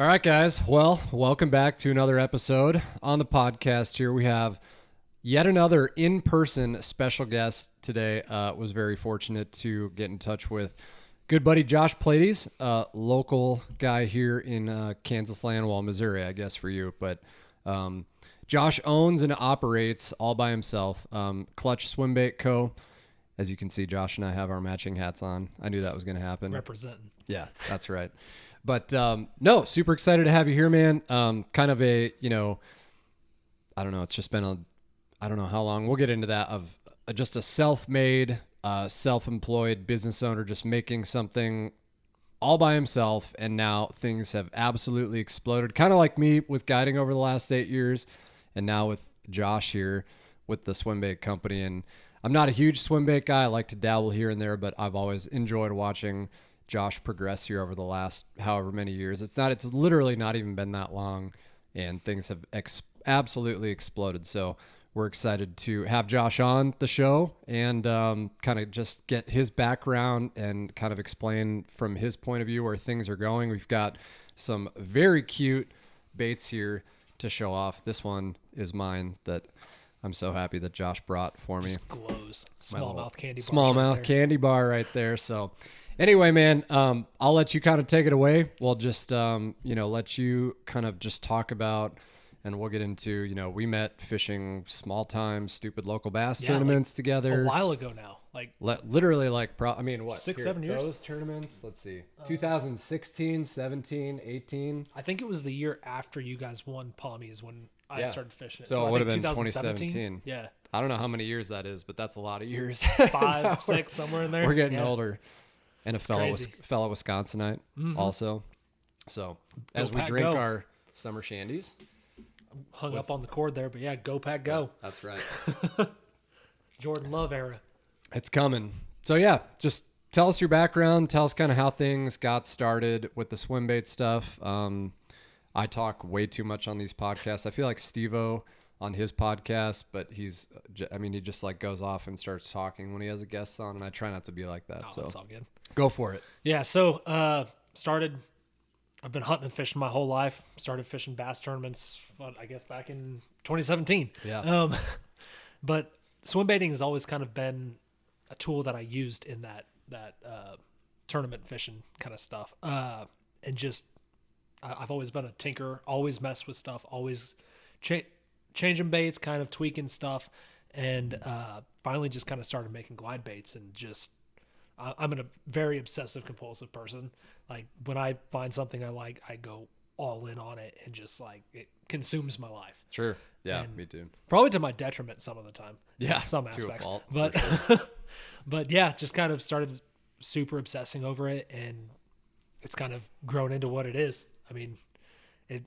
All right, guys. Well, welcome back to another episode on the podcast here. We have yet another in-person special guest today. Was very fortunate to get in touch with good buddy Josh Pladies, local guy here in Kansas land, well, Missouri, I guess for you. But Josh owns and operates all by himself Clutch Swimbait Co. As you can see, Josh and I have our matching hats on. I knew that was going to happen. Representing. Yeah, that's right. But no, super excited to have you here, man. Kind of a, I don't know. It's just been I don't know how long. We'll get into that of just a self-made, self-employed business owner just making something all by himself. And now things have absolutely exploded. Kind of like me with guiding over the last 8 years. And now with Josh here with the Swimbait company. And I'm not a huge Swimbait guy. I like to dabble here and there, but I've always enjoyed watching Josh progress here over the last however many years. It's literally not even been that long, and things have absolutely exploded. So we're excited to have Josh on the show and kind of just get his background and kind of explain from his point of view where things are going. We've got some very cute baits here to show off. This one is mine that I'm so happy that Josh brought for me. Just glows. Smallmouth candy bar. Smallmouth candy bar right there. So anyway, man, I'll let you kind of take it away. We'll just, let you kind of just talk about, and we'll get into, we met fishing small time, stupid local bass tournaments together. A while ago now. Literally what? 6-7 years? Those tournaments, let's see, 2016, 17, 18. I think it was the year after you guys won Palmies when I started fishing it. So it would have been 2017. 2017. Yeah. I don't know how many years that is, but that's a lot of years. 5, 6, somewhere in there. We're getting older. And a fellow Wisconsinite also. So as we drink our summer shandies. Hung up on the cord there, but yeah, go Pack go. Yeah, that's right. Jordan Love era. It's coming. So yeah, just tell us your background. Tell us kind of how things got started with the Swimbait stuff. I talk way too much on these podcasts. I feel like Steve-O on his podcast, but he just like goes off and starts talking when he has a guest on, and I try not to be like that. So that's all good. Go for it. Yeah. So, I've been hunting and fishing my whole life. Started fishing bass tournaments, I guess back in 2017. Yeah. But swimbaiting has always kind of been a tool that I used in that tournament fishing kind of stuff. And just, I've always been a tinker, always messed with stuff, always changing baits, kind of tweaking stuff. And finally just kind of started making glide baits and just, I'm a very obsessive compulsive person. Like when I find something I like, I go all in on it and just like it consumes my life. Sure. Yeah, and me too. Probably to my detriment some of the time. Yeah. In some to aspects. a fault, but sure. but yeah, just kind of started super obsessing over it, and it's kind of grown into what it is. I mean, it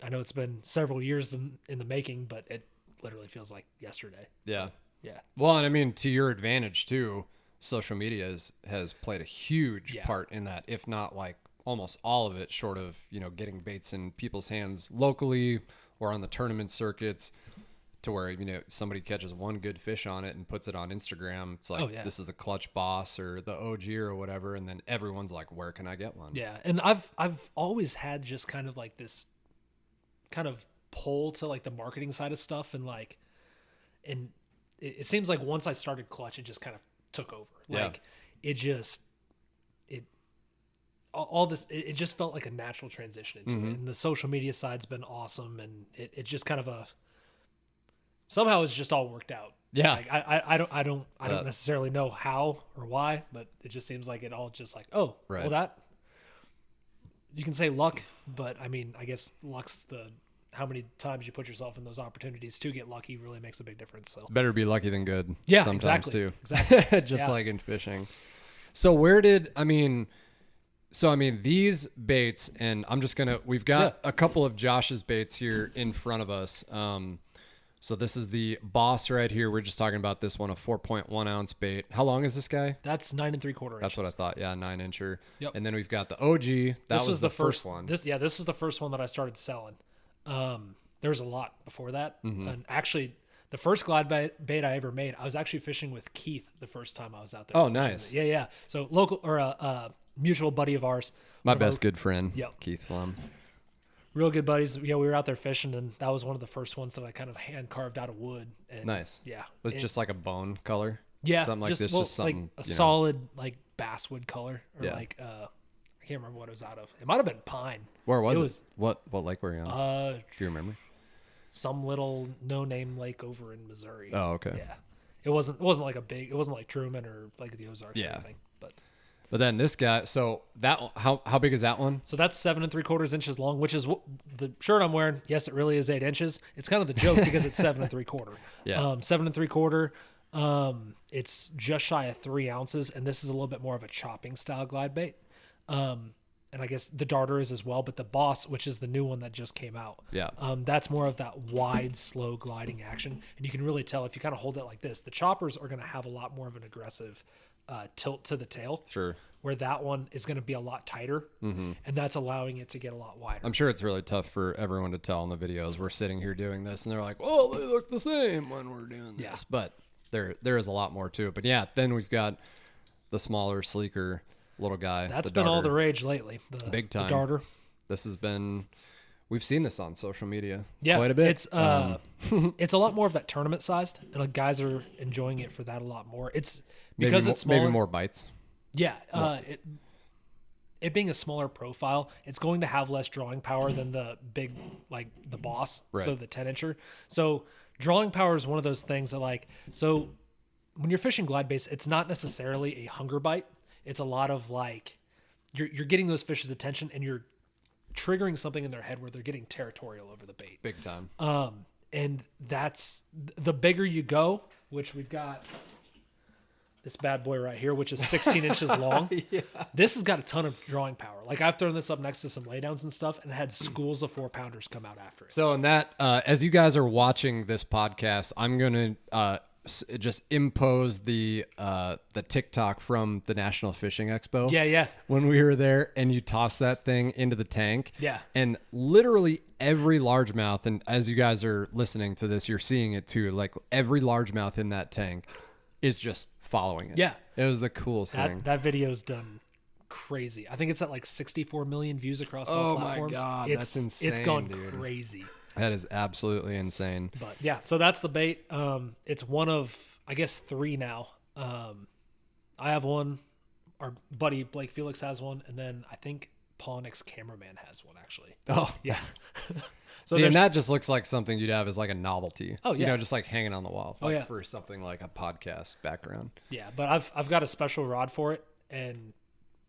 I know it's been several years in the making, but it literally feels like yesterday. Yeah. Yeah. Well, and I mean, to your advantage too, social media has played a huge part in that, if not like almost all of it, short of, getting baits in people's hands locally or on the tournament circuits, to where, somebody catches one good fish on it and puts it on Instagram. It's like, This is a Clutch Boss or the OG or whatever. And then everyone's like, where can I get one? Yeah. And I've always had just kind of like this kind of pull to like the marketing side of stuff. And like, and it seems like once I started Clutch, it just kind of took over. Like it just felt like a natural transition into it. And the social media side's been awesome, and it just kind of somehow it's just all worked out. Yeah. Like I don't necessarily know how or why, but it just seems like it all just like, oh, right. Well, that you can say luck, but I mean, I guess luck's how many times you put yourself in those opportunities to get lucky really makes a big difference. So it's better to be lucky than good. Yeah, sometimes exactly. too. Exactly. Just like in fishing. So these baits, and we've got a couple of Josh's baits here in front of us. So this is the Boss right here. We're just talking about this one, a 4.1 ounce bait. How long is this guy? That's 9 3/4 inches. That's what I thought. Yeah, 9-incher. Yep. And then we've got the OG. This was the first one. This was the first one that I started selling. There was a lot before that. And actually, the first glide bait I ever made, I was actually fishing with Keith the first time I was out there. Oh, nice. Yeah. So local or a mutual buddy of ours. My best good friend, Yep. Keith Flum. Real good buddies. Yeah, we were out there fishing, and that was one of the first ones that I kind of hand carved out of wood. And Nice. Yeah. It was just like a bone color. Yeah. Something like this, well, just something like a you know. solid like basswood color, or Yeah. like I can't remember what it was out of. It might have been pine. Where was it it? was- What lake were you on? Do you remember? Some little no name lake over in Missouri. Oh, okay. Yeah. It wasn't like it wasn't like Truman or like the Ozarks or Yeah. anything. But then this guy, so that how big is that one? So that's 7 3/4 inches long, which is what the shirt I'm wearing. Yes, it really is 8 inches. It's kind of the joke because it's 7 3/4. Yeah. 7 3/4. It's just shy of 3 ounces, and this is a little bit more of a chopping style glide bait. And I guess the darter is as well, but the Boss, which is the new one that just came out, Yeah. that's more of that wide, slow gliding action, and you can really tell if you kind of hold it like this. The choppers are going to have a lot more of an aggressive tilt to the tail. Sure. Where that one is going to be a lot tighter, and that's allowing it to get a lot wider. I'm sure it's really tough for everyone to tell in the videos. We're sitting here doing this, and they're like, "Oh, they look the same when we're doing this." Yeah. But there is a lot more to it. But yeah, then we've got the smaller, sleeker little guy. That's the been all darter. the rage lately. The Big time. The darter. This has been. We've seen this on social media. Yeah, quite a bit. It's it's a lot more of that tournament sized, and guys are enjoying it for that a lot more. It's because it's smaller. maybe more bites. Yeah, it being a smaller profile, it's going to have less drawing power than the big, like the Boss, Right. so the 10-incher. So drawing power is one of those things that so when you're fishing glide baits, it's not necessarily a hunger bite. It's a lot of you're getting those fish's attention, and you're triggering something in their head where they're getting territorial over the bait. Big time. And that's the bigger you go, which we've got this bad boy right here, which is 16 inches long. Yeah. This has got a ton of drawing power. Like I've thrown this up next to some laydowns and stuff and had schools of 4-pounders come out after it. So in that, as you guys are watching this podcast, I'm going to just impose the TikTok from the National Fishing Expo. Yeah. When we were there and you toss that thing into the tank. Yeah. And literally every largemouth, and as you guys are listening to this, you're seeing it too. Like every largemouth in that tank is just following it. Yeah. It was the coolest thing. That video's done crazy. I think it's at 64 million views across all platforms. Oh my God, that's It's insane, gone dude. crazy. That is absolutely insane. But yeah, so that's the bait. It's one of, I guess, 3 now. I have one. Our buddy Blake Felix has one, and then I think Pawnix Cameraman has one actually. Oh, Yeah. So see, and there's- that just looks like something you'd have as like a novelty. Oh, You yeah. know, just like hanging on the wall. Like yeah. For something like a podcast background. yeah, but I've got a special rod for it, and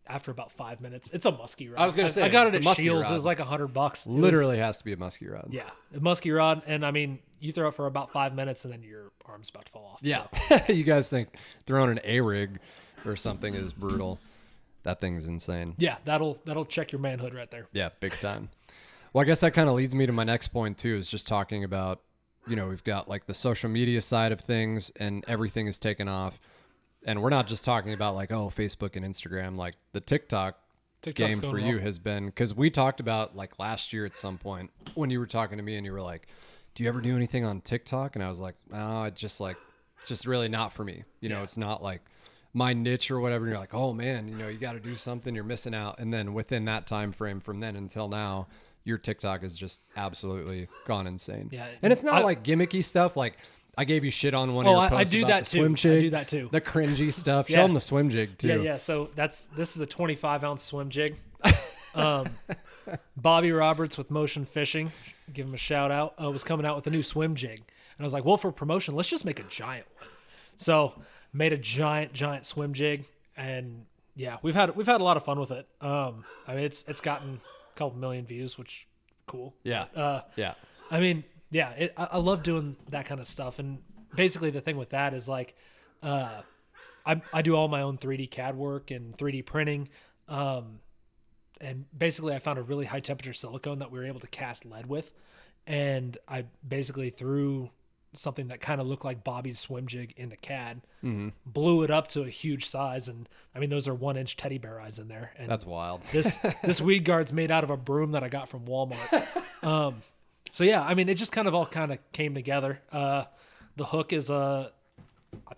after about 5 minutes, it's a musky rod. I was gonna say, I got it it's at a musky Shields. rod. It was like $100. Literally has to be a musky rod. Yeah, a musky rod, and I mean, you throw it for about 5 minutes, and then your arm's about to fall off. Yeah. So, You guys think throwing an A-rig or something is brutal. That thing's insane. yeah, that'll check your manhood right there. Yeah, big time. Well, I guess that kind of leads me to my next point too, is just talking about, we've got like the social media side of things and everything is taken off. And we're not just talking about like, Facebook and Instagram, like the TikTok TikTok's game for going you well. has been, because we talked about like last year at some point when you were talking to me and you were like, do you ever do anything on TikTok? And I was like, no, it's just really not for me. It's not like my niche or whatever. And you're like, oh man, you got to do something, you're missing out. And then within that time frame from then until now, your TikTok has just absolutely gone insane. Yeah. And it's not like gimmicky stuff. Like I gave you shit on one of Oh, your I posts do about that the too. swim I jig. do that too. The cringy stuff. Show Yeah. them the swim jig too. Yeah. So this is a 25-ounce swim jig. Bobby Roberts with Motion Fishing, give him a shout out, was coming out with a new swim jig. And I was like, well, for promotion, let's just make a giant one. So made a giant swim jig, and yeah, we've had a lot of fun with it. I mean, it's gotten a couple million views, which cool. Yeah. Yeah. I mean, yeah, I love doing that kind of stuff. And basically the thing with that is like, I do all my own 3D CAD work and 3D printing. And basically I found a really high temperature silicone that we were able to cast lead with. And I basically threw something that kind of looked like Bobby's swim jig into CAD, blew it up to a huge size. And I mean, those are 1-inch teddy bear eyes in there. And That's wild. this weed guard's made out of a broom that I got from Walmart. So yeah, I mean, it just kind of all came together. The hook is I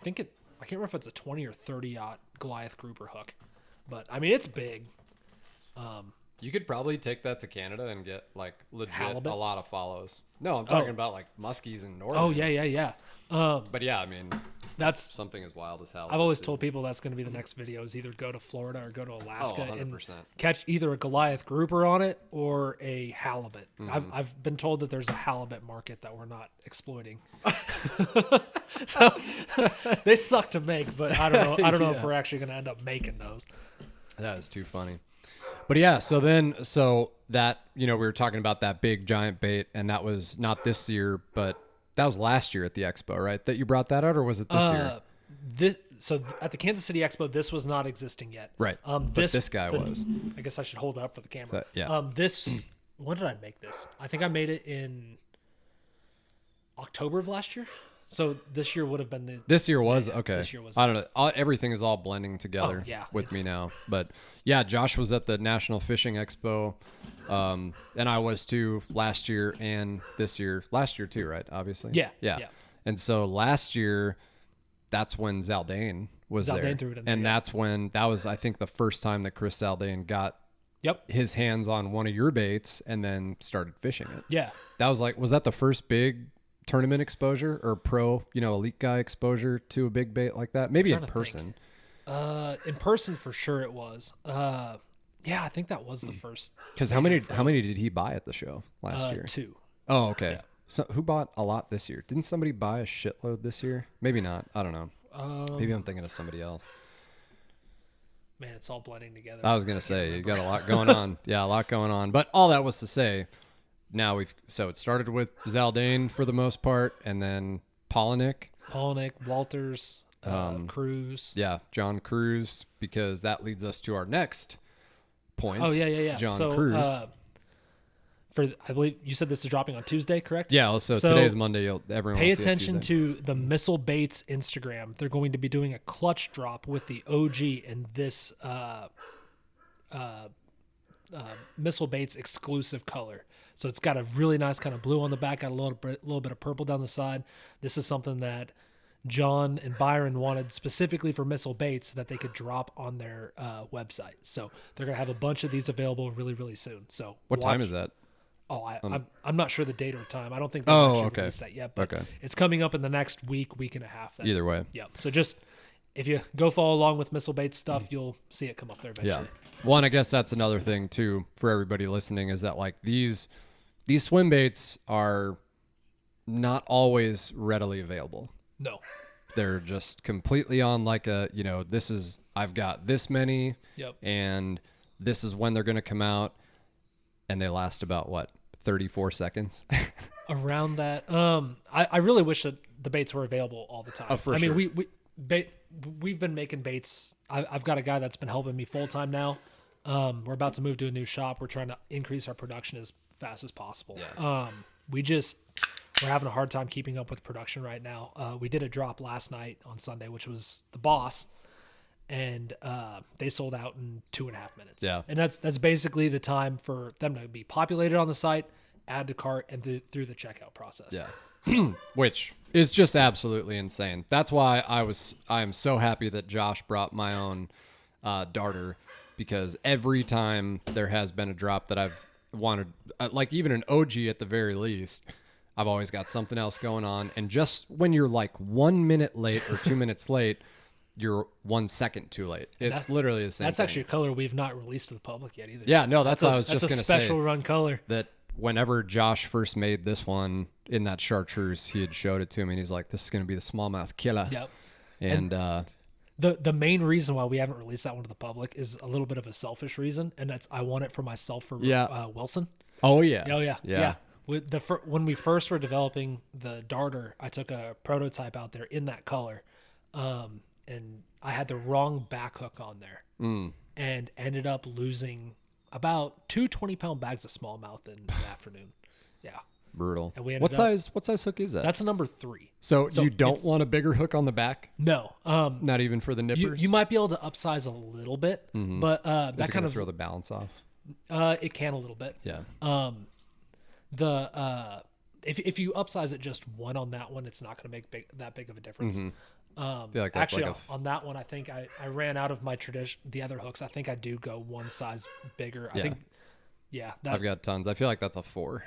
can't remember if it's a 20 or 30 aught Goliath grouper hook, but I mean, it's big. You could probably take that to Canada and get like legit Halibut? a lot of follows. No, I'm talking about like muskies and northern. Oh yeah. But yeah, I mean, That's something as wild as hell. I've always told people that's going to be the next video is either go to Florida or go to Alaska and 100%. catch either a Goliath grouper on it or a halibut. I've been told that there's a halibut market that we're not exploiting. So they suck to make, but I don't know. I don't know if we're actually going to end up making those. That is too funny. But yeah, so that, we were talking about that big giant bait, and that was not this year, but that was last year at the expo, right? That you brought that out, or was it this year? So at the Kansas City Expo, this was not existing yet. Right. But this guy was. I guess I should hold it up for the camera. Yeah. When did I make this? I think I made it in October of last year. So this year would have been This year was okay. This year was. I don't know. Everything is all blending together with me now. But yeah, Josh was at the National Fishing Expo, and I was too last year and this year. Last year too, right? Obviously. Yeah. And so last year, that's when Zaldane was there, threw it in and there, that was I think the first time that Chris Zaldane got his hands on one of your baits and then started fishing it. Yeah. That was that the first big tournament exposure or pro, elite guy exposure to a big bait like that? Maybe in person. In person for sure it was. Yeah, I think that was the first. Because how many did he buy at the show last year? 2. Oh, okay. Yeah. So who bought a lot this year? Didn't somebody buy a shitload this year? Maybe not. I don't know. Maybe I'm thinking of somebody else. Man, it's all blending together. I was gonna say you got a lot going on. Yeah, a lot going on. But all that was to say, now it started with Zaldane for the most part, and then Polinick, Walters, Cruz. Yeah, John Cruz, because that leads us to our next point. Oh yeah. John Cruz. I believe you said this is dropping on Tuesday, correct? Yeah. So today's Monday. Everyone pay will see it attention Tuesday. to the Missile Baits Instagram. They're going to be doing a clutch drop with the OG in this Missile Baits exclusive color. So it's got a really nice kind of blue on the back, got a little bit of purple down the side. This is something that John and Byron wanted specifically for Missile Baits so that they could drop on their website. So they're going to have a bunch of these available really, really soon. So what time is that? Oh, I'm not sure the date or time. I don't think they've actually okay. released that yet, but Okay. it's coming up in the next week and a half. Then. Either way. Yeah. So just if you go follow along with Missile Baits stuff, you'll see it come up there eventually. Yeah. Well, and I guess that's another thing too for everybody listening is that like these swim baits are not always readily available. No. They're just completely on like I've got this many, and this is when they're going to come out, and they last about 34 seconds. Around that. I really wish that the baits were available all the time. Oh, for I sure. mean, we've been making baits. I've got a guy that's been helping me full time now. We're about to move to a new shop. We're trying to increase our production as fast as possible. Yeah. We're having a hard time keeping up with production right now. We did a drop last night on Sunday, which was the Boss, and they sold out in 2.5 minutes. Yeah. And that's basically the time for them to be populated on the site, add to cart, and through the checkout process. Yeah. Which is just absolutely insane. That's why I am so happy that Josh brought my own darter, because every time there has been a drop that I've wanted, like even an OG at the very least, I've always got something else going on. And just when you're like 1 minute late or 2 minutes late, you're 1 second too late. It's literally the same That's thing. actually a color we've not released to the public yet either. Yeah, no, that's what I was just going to say. That's a special run color. That whenever Josh first made this one in that chartreuse, he had showed it to me, and he's like, this is going to be the smallmouth killer. Yep. And the main reason why we haven't released that one to the public is a little bit of a selfish reason, and that's I want it for myself for Wilson. Oh, yeah. Oh, yeah. When we first were developing the darter, I took a prototype out there in that color, and I had the wrong back hook on there, and ended up losing about 2 20-pound bags of smallmouth in the afternoon. Yeah. Brutal. And we what size hook is that? That's a number 3. So you don't want a bigger hook on the back? No. Not even for the nippers? You might be able to upsize a little bit, but that kind of throw the balance off. It can a little bit. Yeah. If you upsize it just one on that one, it's not going to make that big of a difference. Like Actually, on that one, I think I ran out of my the other hooks. I think I do go one size bigger. I think Yeah, I've got tons. I feel like that's a 4.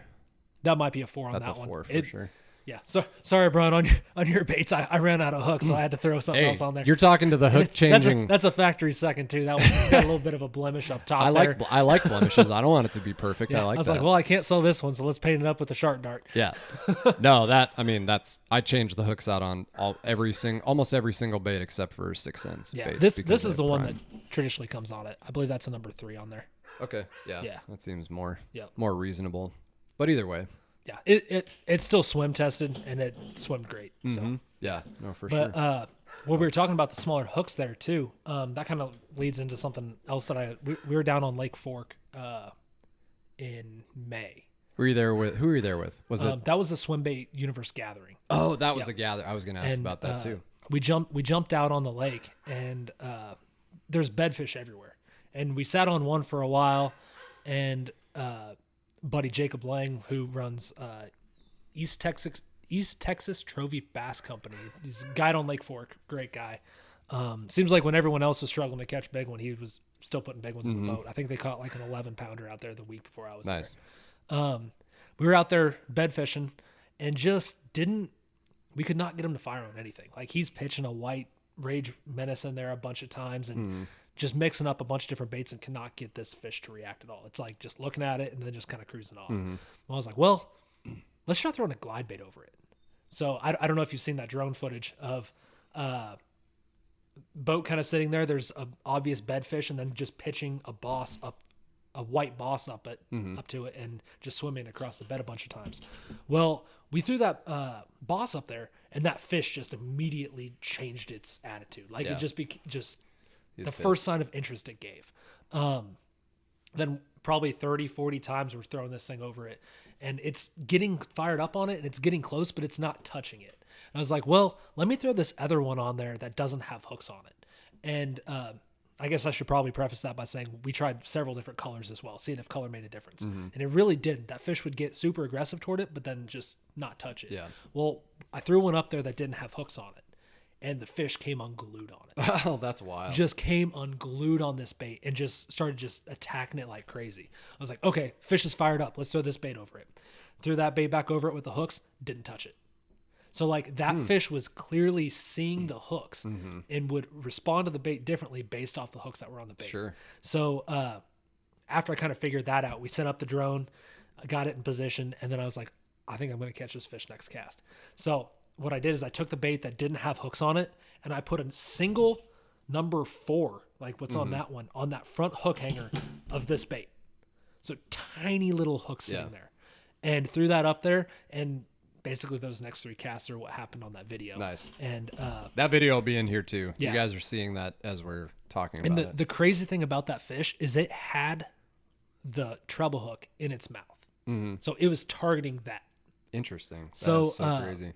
that might be a 4 on That's that a one. 4 for sure. Yeah. So sorry, Brian, on your baits. I ran out of hooks, so I had to throw something else on there. You're talking to the hook changing. That's a factory second too. That one's got a little bit of a blemish up top. I like blemishes. I don't want it to be perfect. Yeah, I was that. like, well, I can't sell this one, so let's paint it up with the shark dart. Yeah. No, I changed the hooks out on almost every single bait except for 6 cents. Yeah. This is the one that traditionally comes on it. I believe that's a number 3 on there. Okay. Yeah. Yeah. That seems more reasonable. But either way. Yeah. It's still swim tested and it swimmed great. So yeah. No, for but, sure. when we were talking about the smaller hooks there too, that kind of leads into something else that we were down on Lake Fork in May. Who were you there with? Was it? That was the Swimbait Universe Gathering. Oh, that was the gather. I was going to ask about that too. We jumped out on the lake and there's bedfish everywhere. And we sat on one for a while, and buddy Jacob Lang, who runs East Texas Trophy Bass Company. He's a guide on Lake Fork, great guy. Seems like when everyone else was struggling to catch big one, he was still putting big ones in the boat. I think they caught like an 11-pounder out there the week before I was there. We were out there bed fishing and just we could not get him to fire on anything. Like he's pitching a white Rage Menace in there a bunch of times and just mixing up a bunch of different baits and cannot get this fish to react at all. It's like just looking at it and then just kind of cruising off. Well, I was like, well, let's try throwing a glide bait over it. So I don't know if you've seen that drone footage of boat kind of sitting there. There's a obvious bedfish and then just pitching a white boss up to it and just swimming across the bed a bunch of times. Well, we threw that boss up there and that fish just immediately changed its attitude. Like it just the first sign of interest it gave. Then probably 30, 40 times we're throwing this thing over it and it's getting fired up on it and it's getting close, but it's not touching it. And I was like, well, let me throw this other one on there that doesn't have hooks on it. And I guess I should probably preface that by saying we tried several different colors as well, seeing if color made a difference. And it really didn't. That fish would get super aggressive toward it, but then just not touch it. Yeah. Well, I threw one up there that didn't have hooks on it, and the fish came unglued on it. Oh, that's wild. Just came unglued on this bait and just started just attacking it like crazy. I was like, okay, fish is fired up. Let's throw this bait over it. Threw that bait back over it with the hooks, didn't touch it. So like that fish was clearly seeing the hooks and would respond to the bait differently based off the hooks that were on the bait. Sure. So after I kind of figured that out, we set up the drone, I got it in position, and then I was like, I think I'm going to catch this fish next cast. So what I did is I took the bait that didn't have hooks on it and I put a single number 4, like what's on that one, on that front hook hanger of this bait. So tiny little hooks sitting there. And threw that up there and basically those next 3 casts are what happened on that video. Nice. And that video will be in here too. Yeah. You guys are seeing that as we're talking about it. And the crazy thing about that fish is it had the treble hook in its mouth. So it was targeting that. Interesting. So, that is so crazy.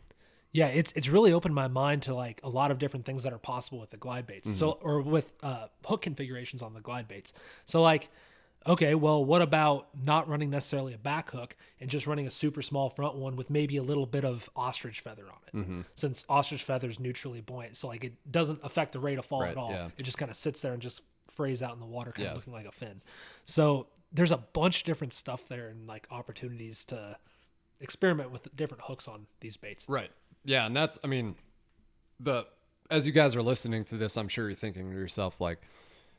Yeah, it's really opened my mind to like a lot of different things that are possible with the glide baits. So, or with hook configurations on the glide baits. So like, okay, well, what about not running necessarily a back hook and just running a super small front one with maybe a little bit of ostrich feather on it? Since ostrich feather is neutrally buoyant, so like it doesn't affect the rate of fall at all. Yeah. It just kind of sits there and just frays out in the water, kind of looking like a fin. So there's a bunch of different stuff there and like opportunities to experiment with different hooks on these baits. Right. Yeah, and that's, I mean, as you guys are listening to this, I'm sure you're thinking to yourself like,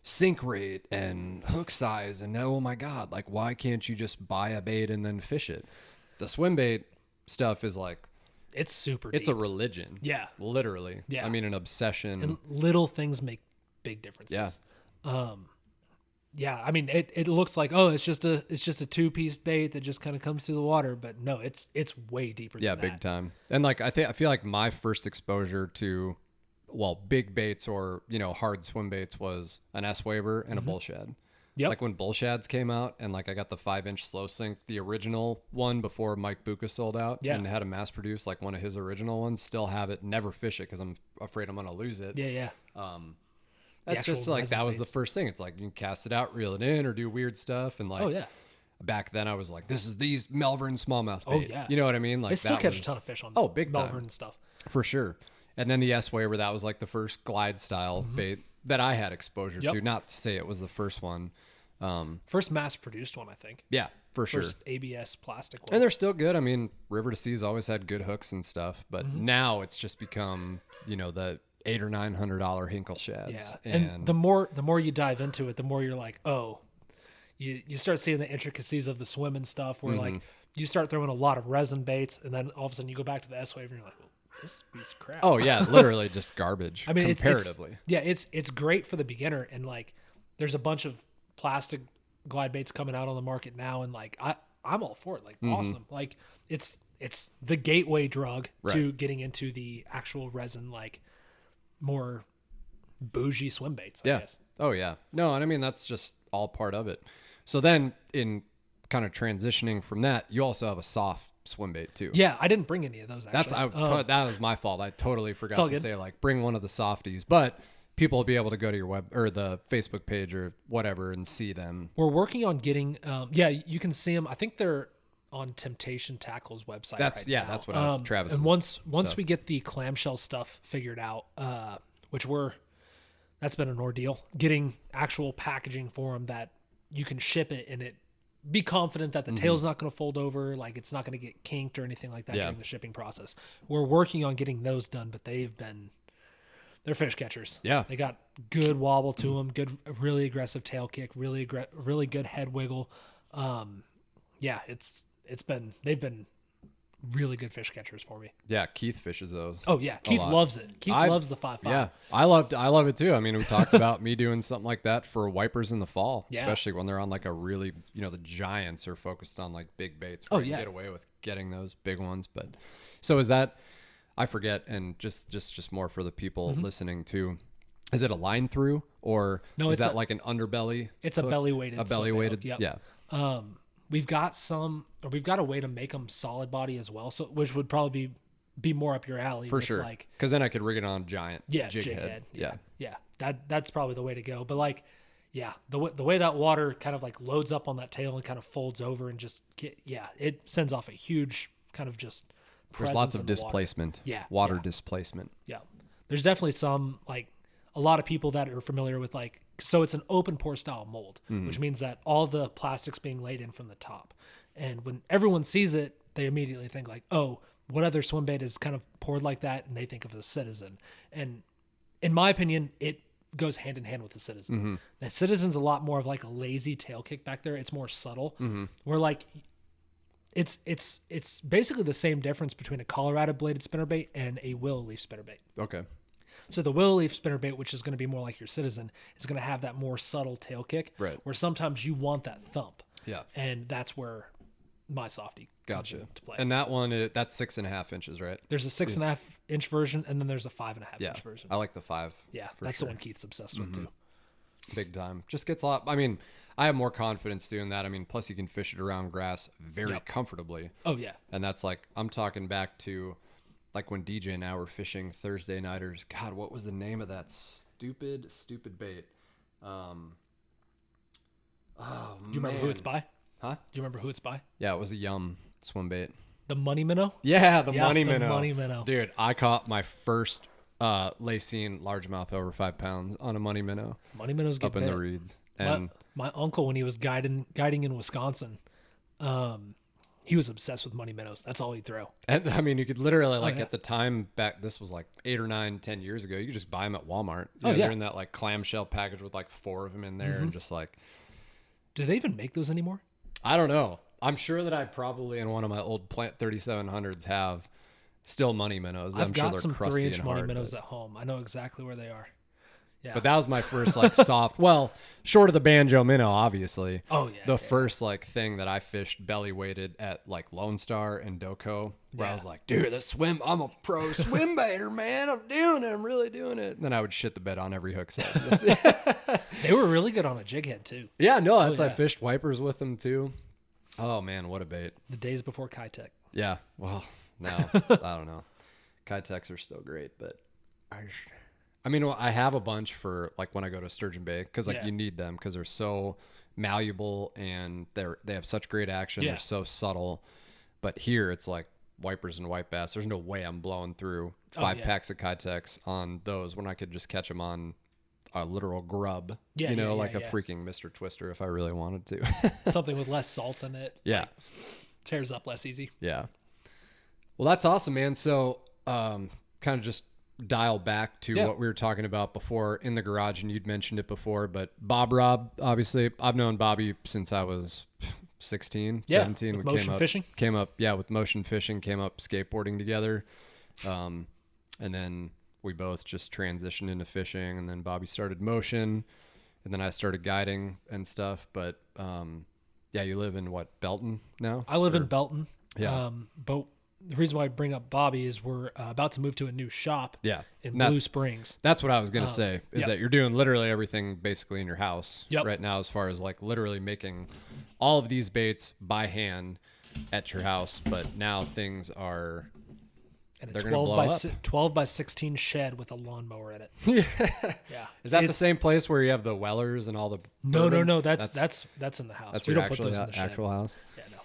sink rate and hook size, and oh my god, like why can't you just buy a bait and then fish it? The swim bait stuff is like, it's super it's deep. a religion. Yeah, literally. Yeah, I mean an obsession, and little things make big differences. Yeah, I mean it looks like, oh, it's just a 2-piece bait that just kind of comes through the water, but no, it's way deeper than that. Yeah, big time. And like I feel like my first exposure to big baits or, hard swim baits was an S-Waver and a bull shad. Yep. Like when bull shads came out and like I got the 5-inch slow sink, the original one before Mike Buca sold out and had a mass produce, like one of his original ones, still have it, never fish it because I'm afraid I'm going to lose it. Yeah. That's just like, that was the first thing. It's like you can cast it out, reel it in, or do weird stuff. And like, back then I was like, this is these Melbourne smallmouth bait. Oh, yeah. You know what I mean? Like they still catch a ton of fish on big time. Melbourne stuff. For sure. And then the S-Waver, that was like the first glide style bait that I had exposure to. Not to say it was the first one. First mass produced one, I think. Yeah, for sure. First ABS plastic one. And they're still good. I mean, River to Sea's always had good hooks and stuff, but now it's just become, the $800 or $900 Hinkle shads. Yeah. And the more you dive into it, the more you're like, oh, you start seeing the intricacies of the swim and stuff where like you start throwing a lot of resin baits, and then all of a sudden you go back to the S-Wave and you're like, well, this piece of crap. Oh yeah, literally just garbage. I mean, comparatively. It's great for the beginner, and like there's a bunch of plastic glide baits coming out on the market now, and like I'm all for it. Like awesome. Like it's the gateway drug to getting into the actual resin, like more bougie swim baits, I guess. Oh yeah. No, and I mean that's just all part of it. So then in kind of transitioning from that, you also have a soft swim bait too. Yeah, I didn't bring any of those actually. That was my fault. I totally forgot to say like bring one of the softies, but people will be able to go to your web or the Facebook page or whatever and see them. We're working on getting you can see them. I think they're on Temptation Tackle's website. That's what I was Travis. And once we get the clamshell stuff figured out, that's been an ordeal, getting actual packaging for them that you can ship it and it be confident that the tail's not going to fold over, like it's not going to get kinked or anything like that during the shipping process. We're working on getting those done, but they're fish catchers. Yeah. They got good wobble to them, good, really aggressive tail kick, really good head wiggle. They've been really good fish catchers for me. Yeah. Keith fishes those. Oh yeah. Keith loves it. Keith loves the 5.5. Yeah. I love it too. I mean, we talked about me doing something like that for wipers in the fall, especially when they're on like a really, the giants are focused on like big baits. You can get away with getting those big ones. But so is that, I forget, and just more for the people listening too. Is it a line through or is that like an underbelly? It's a belly weighted. A belly weighted. Yep. Yeah. We've got a way to make them solid body as well. So, which would probably be more up your alley. For sure. Cause then I could rig it on a giant jig head. Yeah. That's probably the way to go. But like, the way that water kind of like loads up on that tail and kind of folds over and it sends off a huge kind of just, there's lots of displacement. Water displacement. Yeah. There's definitely some, like a lot of people that are familiar with like, so it's an open pour style mold, which means that all the plastic's being laid in from the top. And when everyone sees it, they immediately think like, oh, what other swim bait is kind of poured like that? And they think of a Citizen. And in my opinion, it goes hand in hand with the Citizen. The Citizen's a lot more of like a lazy tail kick back there. It's more subtle. Where like, it's basically the same difference between a Colorado bladed spinnerbait and a willow leaf spinnerbait. Okay. So the willow leaf spinnerbait, which is going to be more like your Citizen, is going to have that more subtle tail kick. Right. Where sometimes you want that thump. Yeah. And that's where my softie comes into play. And that one, that's 6.5 inches, right? There's a 6.5 inch version, and then there's a 5.5 inch version. I like the 5. Yeah, that's the one Keith's obsessed with too. Big time. Just gets a lot. I mean, I have more confidence doing that. I mean, plus you can fish it around grass very comfortably. Oh yeah. And that's like, I'm talking back to like when DJ and I were fishing Thursday nighters. God, what was the name of that stupid bait? Do you remember who it's by? Huh? Do you remember who it's by? Yeah, it was a Yum swim bait. The Money Minnow? Yeah, the Money Minnow. Money Minnow. Dude, I caught my first Lacine largemouth over 5 pounds on a Money Minnow. Money Minnows get up in the reeds. And my uncle, when he was guiding in Wisconsin, he was obsessed with Money Minnows. That's all he'd throw. And I mean, you could literally at the time back, this was like 8 or 9, 10 years ago, you could just buy them at Walmart. They're in that like clamshell package with like 4 of them in there and just like. Do they even make those anymore? I don't know. I'm sure that I probably in one of my old Plant 3700s have still Money Minnows. I've got sure some crusty 3-inch and Money hard, Minnows at home. I know exactly where they are. Yeah. But that was my first like soft, well, short of the banjo minnow, obviously. Oh yeah. The first like thing that I fished belly weighted at like Lone Star and Doco, where I was like, dude, I'm a pro swim baiter, man. I'm doing it. I'm really doing it. And then I would shit the bed on every hook set. They were really good on a jig head too. Yeah, no, I fished wipers with them too. Oh man, what a bait. The days before Kitech. Yeah. Well, now I don't know. Kitechs are still great, but I mean, I have a bunch for like when I go to Sturgeon Bay because like you need them because they're so malleable and they have such great action. They're so subtle. But here it's like wipers and white bass. There's no way I'm blowing through 5 packs of Kitechs on those when I could just catch them on a literal grub, Yeah, like a freaking Mr. Twister if I really wanted to. Something with less salt in it. Yeah. Like, tears up less easy. Yeah. Well, that's awesome, man. So, kind of just dial back to what we were talking about before in the garage, and you'd mentioned it before, but Bob Rob, obviously, I've known Bobby since I was 16, 17. With motion fishing? Came up, with motion fishing, came up skateboarding together. And then we both just transitioned into fishing, and then Bobby started motion, and then I started guiding and stuff. But, you live in Belton now? I live in Belton. Yeah. But the reason why I bring up Bobby is we're about to move to a new shop in Blue Springs. That's what I was going to say, is that you're doing literally everything basically in your house right now, as far as like literally making all of these baits by hand at your house. But now things are... And a 12 by 16 shed with a lawnmower in it. Yeah. Is that the same place where you have the Wellers and all the... No. That's in the house. That's we your don't put those in the actual shed. house? Yeah, no.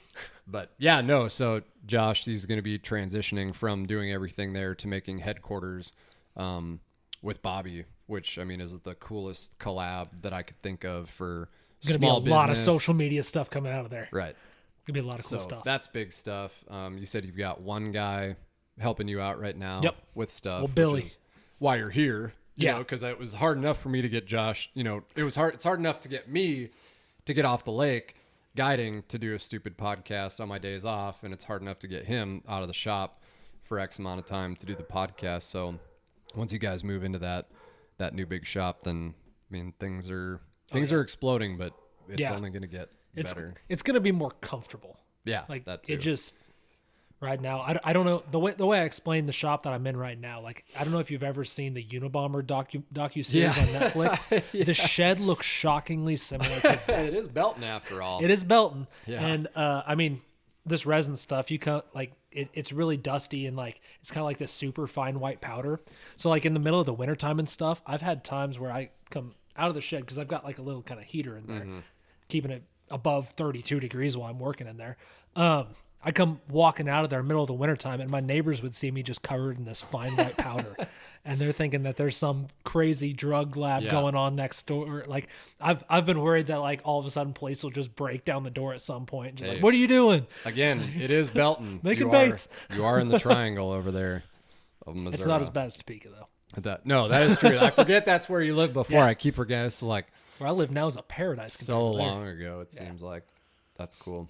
But so Josh, he's going to be transitioning from doing everything there to making headquarters with Bobby, which, I mean, is the coolest collab that I could think of for There's small going to be a lot of business. social media stuff coming out of there. Right. Going to be a lot of cool stuff. That's big stuff. You said you've got one guy helping you out right now with stuff. Well, Billy. Which is why you're here. You know, because it was hard enough for me to get Josh, it's hard enough to get me to get off the lake guiding to do a stupid podcast on my days off, and it's hard enough to get him out of the shop for X amount of time to do the podcast. So once you guys move into that new big shop, then I mean things are exploding, but it's only going to get better. It's going to be more comfortable. Yeah, like that too. it just right now. I don't know the way I explain the shop that I'm in right now. Like, I don't know if you've ever seen the Unabomber docu-series on Netflix. The shed looks shockingly similar to that. It is Belton after all. It is Belton. Yeah. And I mean, this resin stuff, you can't like it's really dusty, and like it's kind of like this super fine white powder. So like in the middle of the wintertime and stuff, I've had times where I come out of the shed because I've got like a little kind of heater in there, keeping it above 32 degrees while I'm working in there. I come walking out of there middle of the wintertime, and my neighbors would see me just covered in this fine white powder. And they're thinking that there's some crazy drug lab going on next door. Like I've been worried that like all of a sudden police will just break down the door at some point. And just like, what are you doing? Again, it is Belton. Making baits. You are in the triangle over there of Missouri. It's not as bad as Topeka though. That is true. I forget that's where you lived before. I keep forgetting. It's like where I live now is a paradise. So long ago, it seems like. That's cool.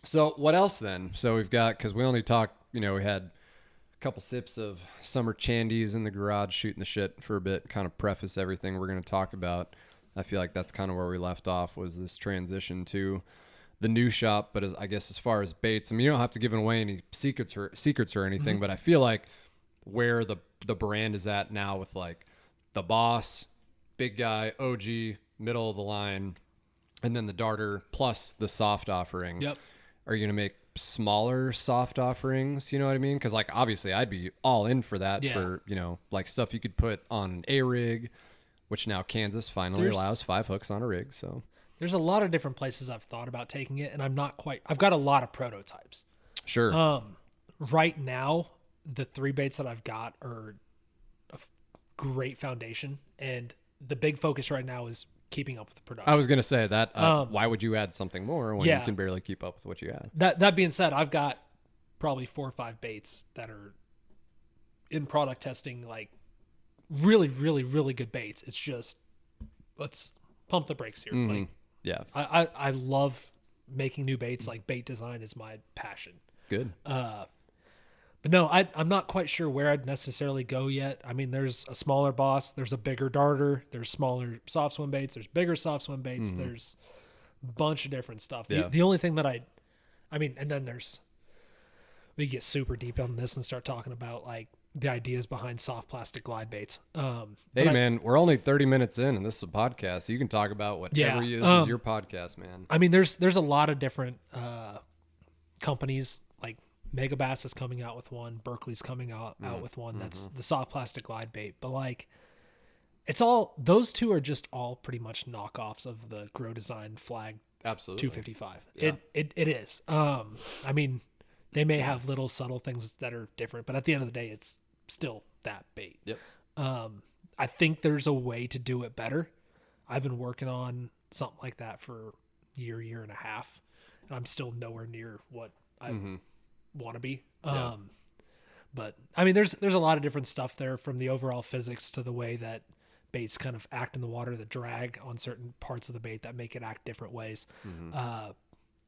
So what else then? So we've got, because we only talked, we had a couple sips of summer chandies in the garage shooting the shit for a bit, kind of preface everything we're going to talk about. I feel like that's kind of where we left off, was this transition to the new shop. But I guess as far as baits, I mean, you don't have to give away any secrets or anything, but I feel like where the brand is at now with like the Boss, big guy, OG, middle of the line, and then the Darter plus the soft offering. Yep. Are you going to make smaller soft offerings? You know what I mean? Because like obviously I'd be all in for that for, like stuff you could put on an A-rig, which now Kansas finally allows 5 hooks on a rig. So there's a lot of different places I've thought about taking it, and I've got a lot of prototypes. Sure. Right now, the 3 baits that I've got are a great foundation, and the big focus right now is keeping up with the production. I was going to say that. Why would you add something more when you can barely keep up with what you add? That being said, I've got probably 4 or 5 baits that are in product testing, like really, really, really good baits. It's just, let's pump the brakes here. Mm-hmm. Like, I love making new baits. Like, bait design is my passion. Good. But no, I'm not quite sure where I'd necessarily go yet. I mean, there's a smaller Boss, there's a bigger Darter, there's smaller soft swim baits, there's bigger soft swim baits, there's a bunch of different stuff. The only thing that and then we get super deep on this and start talking about like the ideas behind soft plastic glide baits. Hey man, we're only 30 minutes in and this is a podcast, so you can talk about whatever this is your podcast, man. I mean, there's a lot of different companies. Like Mega Bass is coming out with one, Berkeley's coming out with one. That's the soft plastic glide bait. But like, those two are just all pretty much knockoffs of the Grow Design Flag. Absolutely. 255. Yeah. It is. I mean, they may have little subtle things that are different, but at the end of the day, it's still that bait. Yep. I think there's a way to do it better. I've been working on something like that for a year and a half, and I'm still nowhere near what I want to be. Yeah. But I mean, there's a lot of different stuff there, from the overall physics to the way that baits kind of act in the water, the drag on certain parts of the bait that make it act different ways.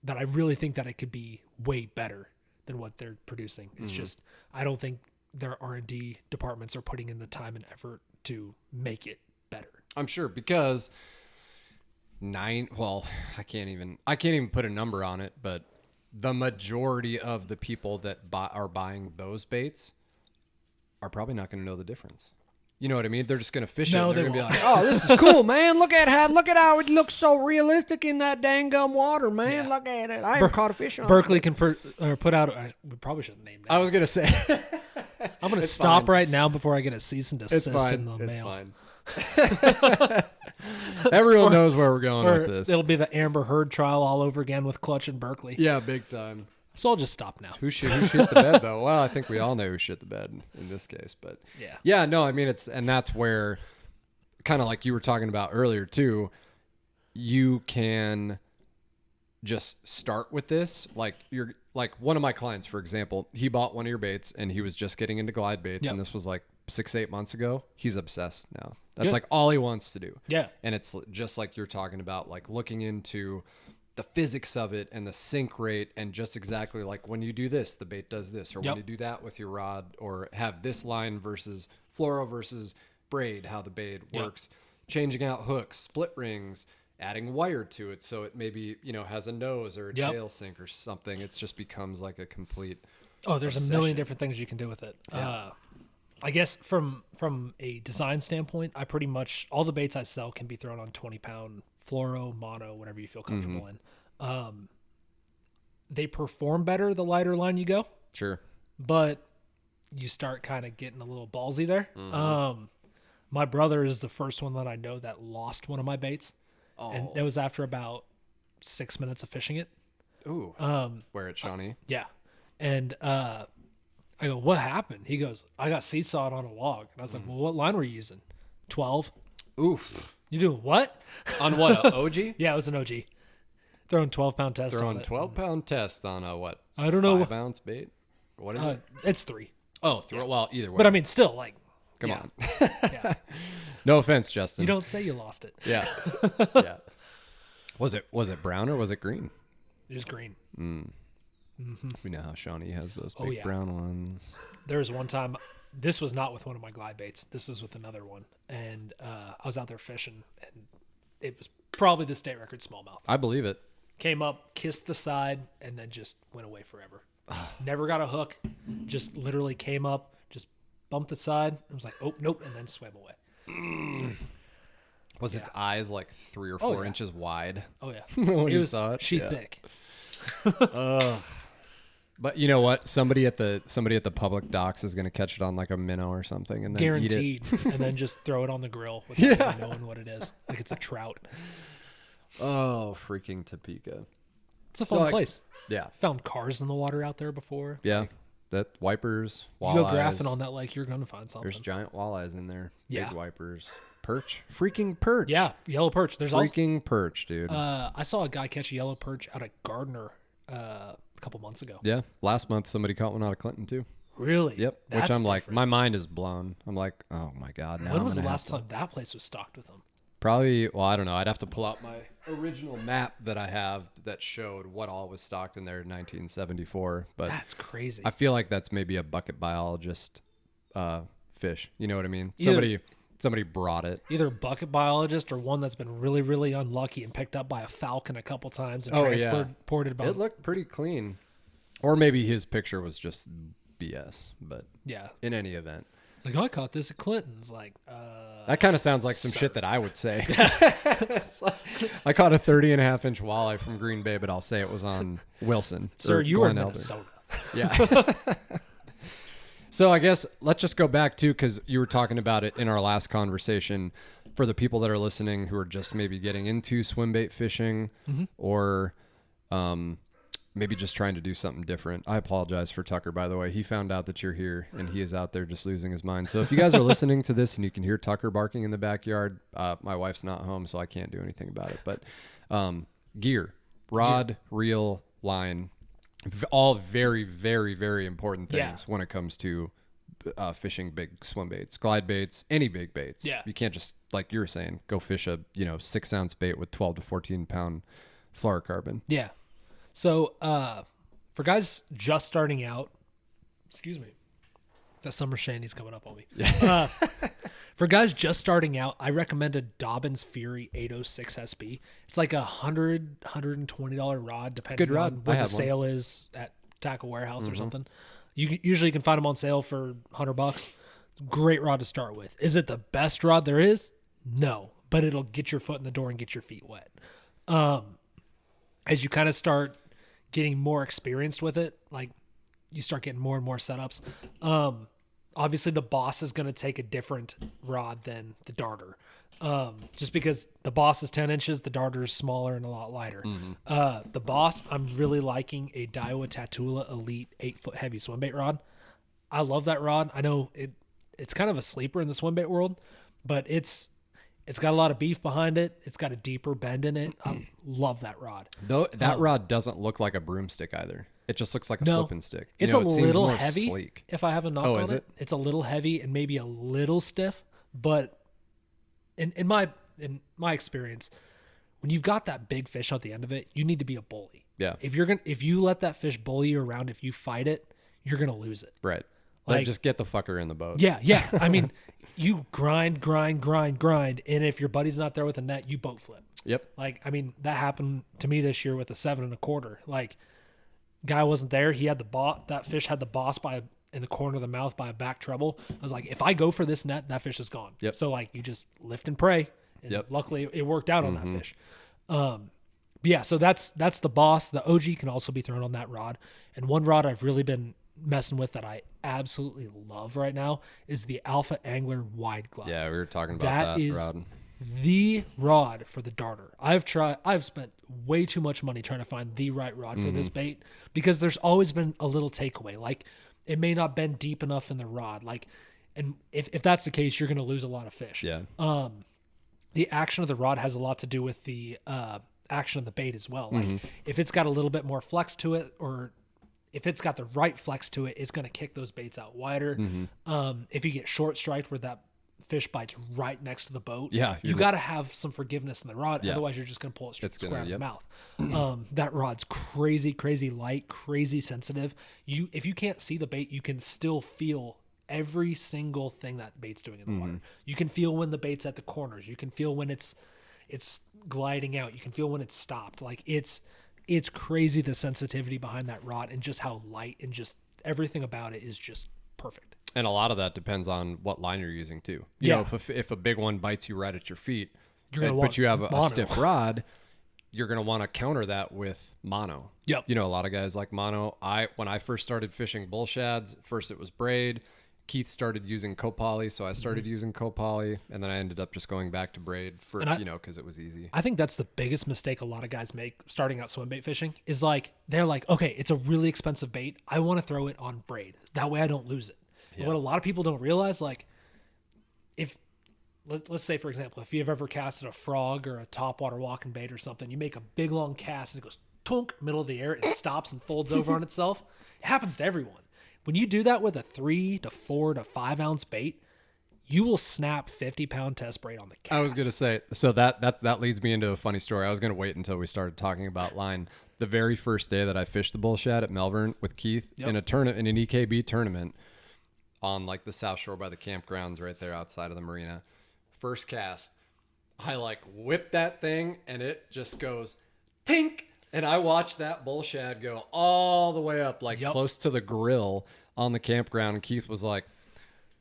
That I really think that it could be way better than what they're producing. It's just, I don't think their R&D departments are putting in the time and effort to make it better. I'm sure, because I can't even put a number on it, but the majority of the people that are buying those baits are probably not going to know the difference. You know what I mean? They're just going to fish it. And they're going to be like, "Oh, this is cool, man! Look at how it looks so realistic in that dang gum water, man! Look at it! I haven't caught a fish on Berkeley it." can put out. We probably shouldn't name names. I was going to say. I'm going to stop right now before I get a cease and desist in the It's mail. Fine. Everyone knows where we're going with this. It'll be the Amber Heard trial all over again with Clutch and Berkeley. Yeah, big time. So I'll just stop now. Who shit the bed though? Well, I think we all know who shit the bed in this case, but yeah, no, I mean and that's where, kind of like you were talking about earlier too, you can just start with this. Like one of my clients, for example, he bought one of your baits and he was just getting into glide baits, and this was like 6-8 months ago. He's obsessed now. That's like all he wants to do. Yeah. And it's just like you're talking about, like looking into the physics of it and the sink rate, and just exactly like when you do this, the bait does this, or when you do that with your rod, or have this line versus fluoro versus braid, how the bait works, changing out hooks, split rings, adding wire to it so it maybe, has a nose or a tail sink or something. It just becomes like a complete there's obsession. A million different things you can do with it. I guess from a design standpoint, I pretty much, all the baits I sell can be thrown on 20-pound fluoro, mono, whatever you feel comfortable in. They perform better the lighter line you go. Sure. But you start kind of getting a little ballsy there. My brother is the first one that I know that lost one of my baits. And it was after about 6 minutes of fishing it. Ooh. Where at Shawnee? Yeah. And I go, "What happened?" He goes, "I got seesawed on a log." And I was like, "Well, what line were you using?" 12. Oof. You doing what? On what, a OG? Yeah, it was an OG. Throwing 12-pound test on it. 12-pound test on a what? I don't know. 5-ounce bait? What is it? It's 3. Oh, well, either way. But I mean, still, like, come on. Yeah. No offense, Justin. You don't say you lost it. Yeah. Yeah. Was it brown or was it green? It was green. We know how Shawnee has those big brown ones. There was one time, this was not with one of my glide baits. This was with another one. And I was out there fishing, and it was probably the state record smallmouth. I believe it. Came up, kissed the side, and then just went away forever. Never got a hook. Just literally came up, just bumped the side. I was like, "Oh, nope," and then swam away. So, was its eyes like 3 or 4 inches wide? Oh yeah. When you saw it? Thick. But you know what? Somebody at the public docks is going to catch it on like a minnow or something, and then guaranteed, eat it. and then just throw it on the grill without even knowing what it is. Like it's a trout. Oh, freaking Topeka! It's a fun place. Yeah, found cars in the water out there before. Yeah, that wipers, walleyes. You go graphing on that lake, you're going to find something. There's giant walleyes in there. Yeah. Big wipers. Perch. Freaking perch. Yeah, yellow perch. There's freaking perch, dude. I saw a guy catch a yellow perch out at Gardner a couple months ago. Yeah, last month somebody caught one out of Clinton too. Really? Yep. That's which I'm like, different. my mind is blown. I'm like, oh my god. Now when was the last time that place was stocked with them? Probably. Well, I don't know. I'd have to pull out my original map that I have that showed what all was stocked in there in 1974. But that's crazy. I feel like that's maybe a bucket biologist fish. You know what I mean? Somebody brought it. Either a bucket biologist or one that's been really, really unlucky and picked up by a falcon a couple times and transported by. It looked pretty clean. Or maybe his picture was just BS. But yeah, in any event. It's like, I caught this at Clinton's. Like, that kind of sounds like some shit that I would say. Like, I caught a 30.5-inch walleye from Green Bay, but I'll say it was on Wilson. Sir, you were in Minnesota. Yeah. So I guess let's just go back to, because you were talking about it in our last conversation, for the people that are listening who are just maybe getting into swim bait fishing or maybe just trying to do something different. I apologize for Tucker, by the way. He found out that you're here, and he is out there just losing his mind. So if you guys are listening to this and you can hear Tucker barking in the backyard, my wife's not home, so I can't do anything about it. But gear, rod, reel, line, all very, very, very important things when it comes to fishing big swim baits, glide baits, any big baits. Yeah. You can't just, like you were saying, go fish a 6-ounce bait with 12 to 14 pound fluorocarbon. Yeah. So for guys just starting out, excuse me, that summer shandy's coming up on me. Yeah. For guys just starting out, I recommend a Dobbins Fury 806 SB. It's like $120 rod, depending Good rod. on what the sale is at Tackle Warehouse or something. You usually can find them on sale for $100. Great rod to start with. Is it the best rod there is? No, but it'll get your foot in the door and get your feet wet. As you kind of start getting more experienced with it, like you start getting more and more setups. Obviously the Boss is going to take a different rod than the Darter. Just because the Boss is 10 inches, the Darter is smaller and a lot lighter. The Boss, I'm really liking a Daiwa Tatula Elite 8-foot heavy swimbait rod. I love that rod. I know it's kind of a sleeper in the swimbait world, but it's got a lot of beef behind it. It's got a deeper bend in it. I love that rod. Though that rod doesn't look like a broomstick either. It just looks like a flipping stick. It's it a little heavy. Sleek. If I have a knock on it, it's a little heavy and maybe a little stiff. But in my experience, when you've got that big fish at the end of it, you need to be a bully. Yeah. If you let that fish bully you around, if you fight it, you're gonna lose it. Right. Like, just get the fucker in the boat. Yeah. I mean, you grind, and if your buddy's not there with a net, you boat flip. Yep. Like, I mean, that happened to me this year with a 7 1/4. Like, guy wasn't there. He had that fish had the Boss in the corner of the mouth by a back treble. I was like, if I go for this net, that fish is gone. Yep. So like, you just lift and pray. And luckily it worked out on that fish. But yeah, so that's the Boss. The OG can also be thrown on that rod. And one rod I've really been messing with that I absolutely love right now is the Alpha Angler Wide Glide. Yeah, we were talking about that is rod. The rod for the Darter. I've spent way too much money trying to find the right rod for this bait because there's always been a little takeaway. Like, it may not bend deep enough in the rod. Like, and if that's the case, you're going to lose a lot of fish. Yeah. The action of the rod has a lot to do with the action of the bait as well. Like, if it's got a little bit more flex to it, or if it's got the right flex to it, it's going to kick those baits out wider. If you get short striked where that fish bites right next to the boat, you got to have some forgiveness in the rod. Otherwise, you're just going to pull it square in the mouth. That rod's crazy light, crazy sensitive. If you can't see the bait, you can still feel every single thing that bait's doing in the water. You can feel when the bait's at the corners. You can feel when it's gliding out. You can feel when it's stopped. Like, it's crazy, the sensitivity behind that rod and just how light and just everything about it is just perfect. And a lot of that depends on what line you're using too. You know, if a big one bites you right at your feet, but you have a stiff rod, you're going to want to counter that with mono. Yep. You know, a lot of guys like mono. When I first started fishing bull shads, first it was Braid. Keith started using copoly, so I started using copoly, and then I ended up just going back to Braid for, because it was easy. I think that's the biggest mistake a lot of guys make starting out swim bait fishing is like, they're like, okay, it's a really expensive bait. I want to throw it on Braid. That way I don't lose it. Yeah. What a lot of people don't realize, like, let's say, for example, if you've ever casted a frog or a topwater walking bait or something, you make a big long cast and it goes tunk, middle of the air, it stops and folds over on itself. It happens to everyone. When you do that with a 3 to 4 to 5 ounce bait, you will snap 50-pound test braid on the cast. I was going to say, so that leads me into a funny story. I was going to wait until we started talking about line. The very first day that I fished the bull shad at Melbourne with Keith in an EKB tournament on like the South Shore by the campgrounds right there outside of the marina. First cast, I like whip that thing and it just goes tink. And I watched that bull shad go all the way up, like close to the grill on the campground. And Keith was like,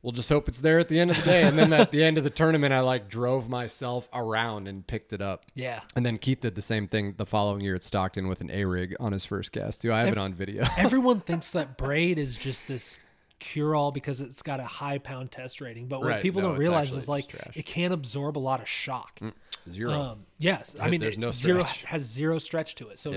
we'll just hope it's there at the end of the day. And then at the end of the tournament, I like drove myself around and picked it up. Yeah. And then Keith did the same thing the following year at Stockton with an A-rig on his first cast too. I have it on video. Everyone thinks that Braid is just this cure-all because it's got a high pound test rating. But what people don't realize is like it can absorb a lot of shock. Zero. Yes. I mean, there's no zero stretch. has zero stretch to it. So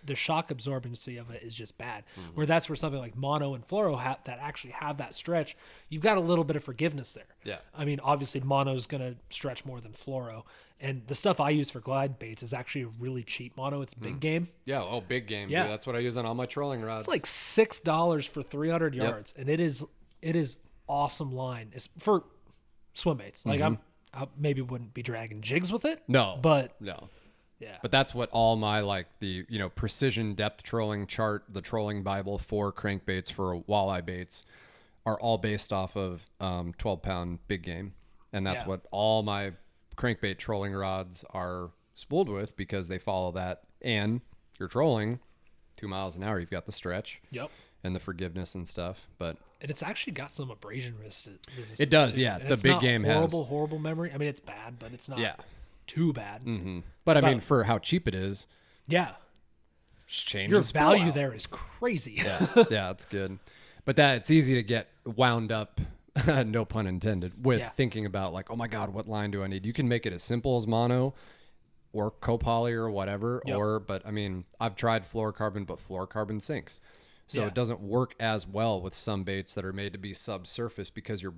the shock absorbency of it is just bad. Where that's where something like mono and fluoro that actually have that stretch, you've got a little bit of forgiveness there. Yeah. I mean, obviously mono's going to stretch more than fluoro, and the stuff I use for glide baits is actually a really cheap mono. It's big game. Yeah. Oh, big game. Yeah. Dude. That's what I use on all my trolling rods. It's like $6 for 300 yards, and it is awesome line. It's for swim baits. Like I maybe wouldn't be dragging jigs with it. No, but no. Yeah. But that's what all my, like, the, you know, precision depth trolling chart, the trolling Bible for crankbaits, for walleye baits, are all based off of 12-pound big game. And that's what all my crankbait trolling rods are spooled with, because they follow that. And you're trolling 2 miles an hour. You've got the stretch. Yep. And the forgiveness and stuff. But and it's actually got some abrasion resistance. It does, too. yeah. And The it's big not game has horrible memory. I mean, it's bad, but it's not too bad. But It's I mean, about- for how cheap it is, Yeah. change Your the value spool there is crazy. out. Yeah, it's good. But that it's easy to get wound up, no pun intended, with thinking about, like, oh my God, what line do I need? You can make it as simple as mono or copoly or whatever. Yep. But I mean, I've tried fluorocarbon, but fluorocarbon sinks. So Yeah. it doesn't work as well with some baits that are made to be subsurface, because your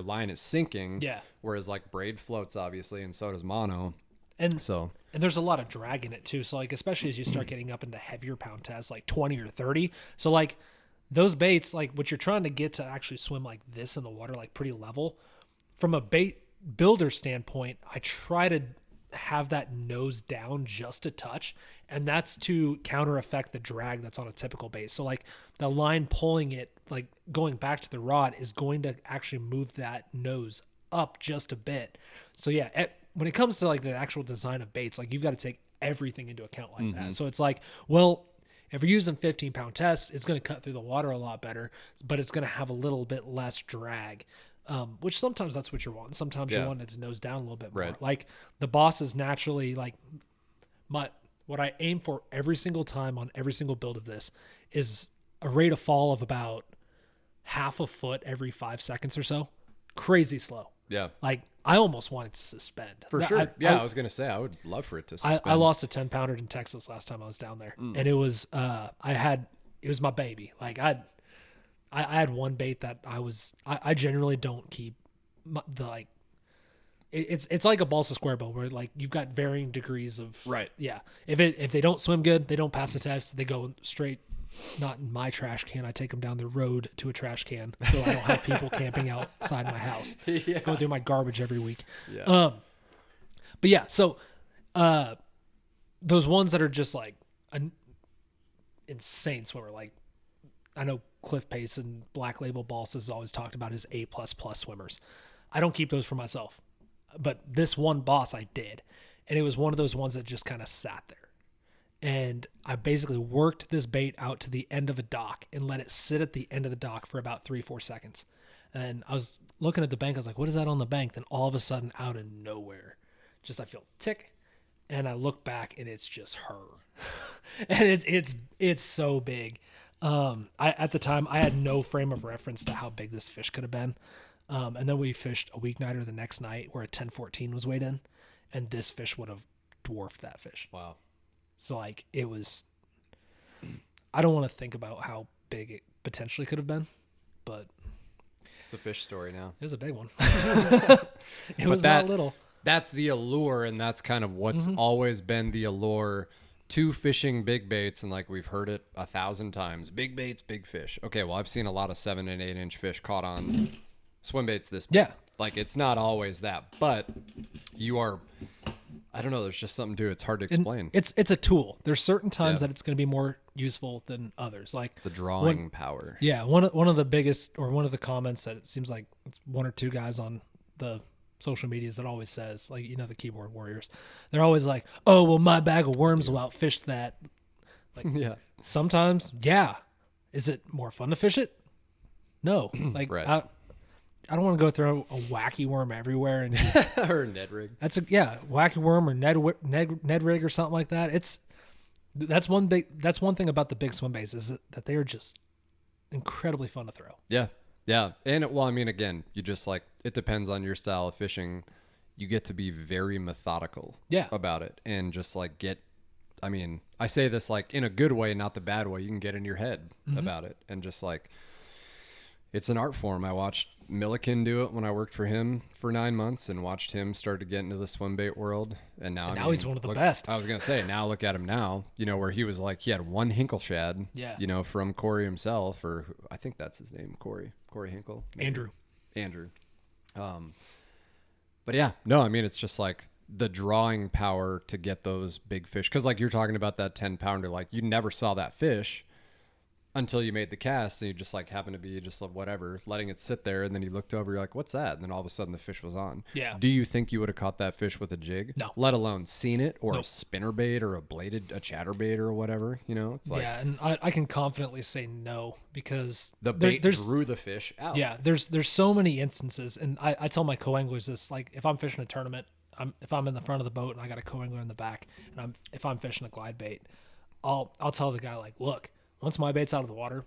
line is sinking. Yeah. Whereas like braid floats, obviously, and so does mono. And So and there's a lot of drag in it too. So like, especially as you start getting up into heavier pound tests, like 20 or 30. So like those baits, like what you're trying to get to actually swim like this in the water, like pretty level, from a bait builder standpoint, I try to have that nose down just a touch, and that's to counter effect the drag that's on a typical bait. So like the line pulling it, like going back to the rod, is going to actually move that nose up just a bit. So yeah, when it comes to like the actual design of baits, like you've got to take everything into account like that. So it's like, well, if you're using 15-pound test, it's going to cut through the water a lot better, but it's going to have a little bit less drag. Which sometimes that's what you're wanting. Sometimes you want it to nose down a little bit more. Right. Like the boss is naturally like what I aim for every single time on every single build of this is a rate of fall of about half a foot every 5 seconds or so. Crazy slow. yeah, Like I almost wanted to suspend. for sure. I was gonna say I would love for it to suspend. I lost a 10-pounder in Texas last time I was down there, and it was it was my baby. Like I had one bait that I generally don't keep it's like a balsa square bow where like you've got varying degrees of Right. Yeah. If they don't swim good, they don't pass the test, they go straight, not in my trash can. I take them down the road to a trash can so I don't have people camping outside my house. Going through my garbage every week. Yeah. But yeah, so those ones that are just like an insane swimmer, like I know Cliff Pace and Black Label Balsas always talked about his A++ swimmers. I don't keep those for myself, but this one boss I did, and it was one of those ones that just kind of sat there. And I basically worked this bait out to the end of a dock and let it sit at the end of the dock for about 3-4 seconds. And I was looking at the bank. I was like, what is that on the bank? Then all of a sudden, out of nowhere, just I feel tick. And I look back and it's just her. And it's so big. At the time I had no frame of reference to how big this fish could have been. And then we fished a weeknight or the next night where a 10-14 was weighed in, and this fish would have dwarfed that fish. Wow. So like it was, I don't want to think about how big it potentially could have been, but It's a fish story now. it was a big one. It was not little. That's the allure, and that's kind of what's always been the allure to fishing big baits. And like we've heard it 1,000 times, big baits, big fish. Okay, well, I've seen a lot of 7 and 8 inch fish caught on swim baits this big. Yeah. Like it's not always that, but you are, I don't know, there's just something to it. It's hard to explain. It's a tool. There's certain times that it's going to be more useful than others. Like The drawing power. Yeah, one of the biggest, or one of the comments that it seems like it's one or two guys on the social medias that always says, like, you know, the keyboard warriors, they're always like, oh, well, my bag of worms will outfish that. Like, Yeah. sometimes, yeah. Is it more fun to fish it? No. Like, Right. I don't want to go throw a wacky worm everywhere and just, Or Ned rig. wacky worm or Ned rig or something like that. That's one thing about the big swim baits is that they are just incredibly fun to throw. Yeah. Yeah. And well, I mean, again, you just like, it depends on your style of fishing. You get to be very methodical Yeah. about it and just like get I mean, I say this like in a good way, not the bad way. You can get in your head about it, and just like, it's an art form. I watched Milliken do it when I worked for him for 9 months, and watched him start to get into the swim bait world. And now, he's one of the best. I was going to say, now look at him now, where he was like, he had one Hinkle shad, from Corey himself, or I think that's his name, Corey Hinkle. Maybe. Andrew. But yeah, no, I mean, it's just like the drawing power to get those big fish. Cause like you're talking about that 10-pounder, like you never saw that fish until you made the cast, and you just like happened to be just like whatever, letting it sit there, and then you looked over, you're like, what's that? And then all of a sudden the fish was on. Yeah. Do you think you would have caught that fish with a jig? No. Let alone seen it, or Nope. a spinnerbait, or a chatterbait, or whatever, it's like. Yeah, and I can confidently say no, because The bait drew the fish out. Yeah, there's so many instances, and I tell my co-anglers this, like if I'm fishing a tournament, if I'm in the front of the boat and I got a co-angler in the back, and if I'm fishing a glide bait, I'll tell the guy, like, look, once my bait's out of the water,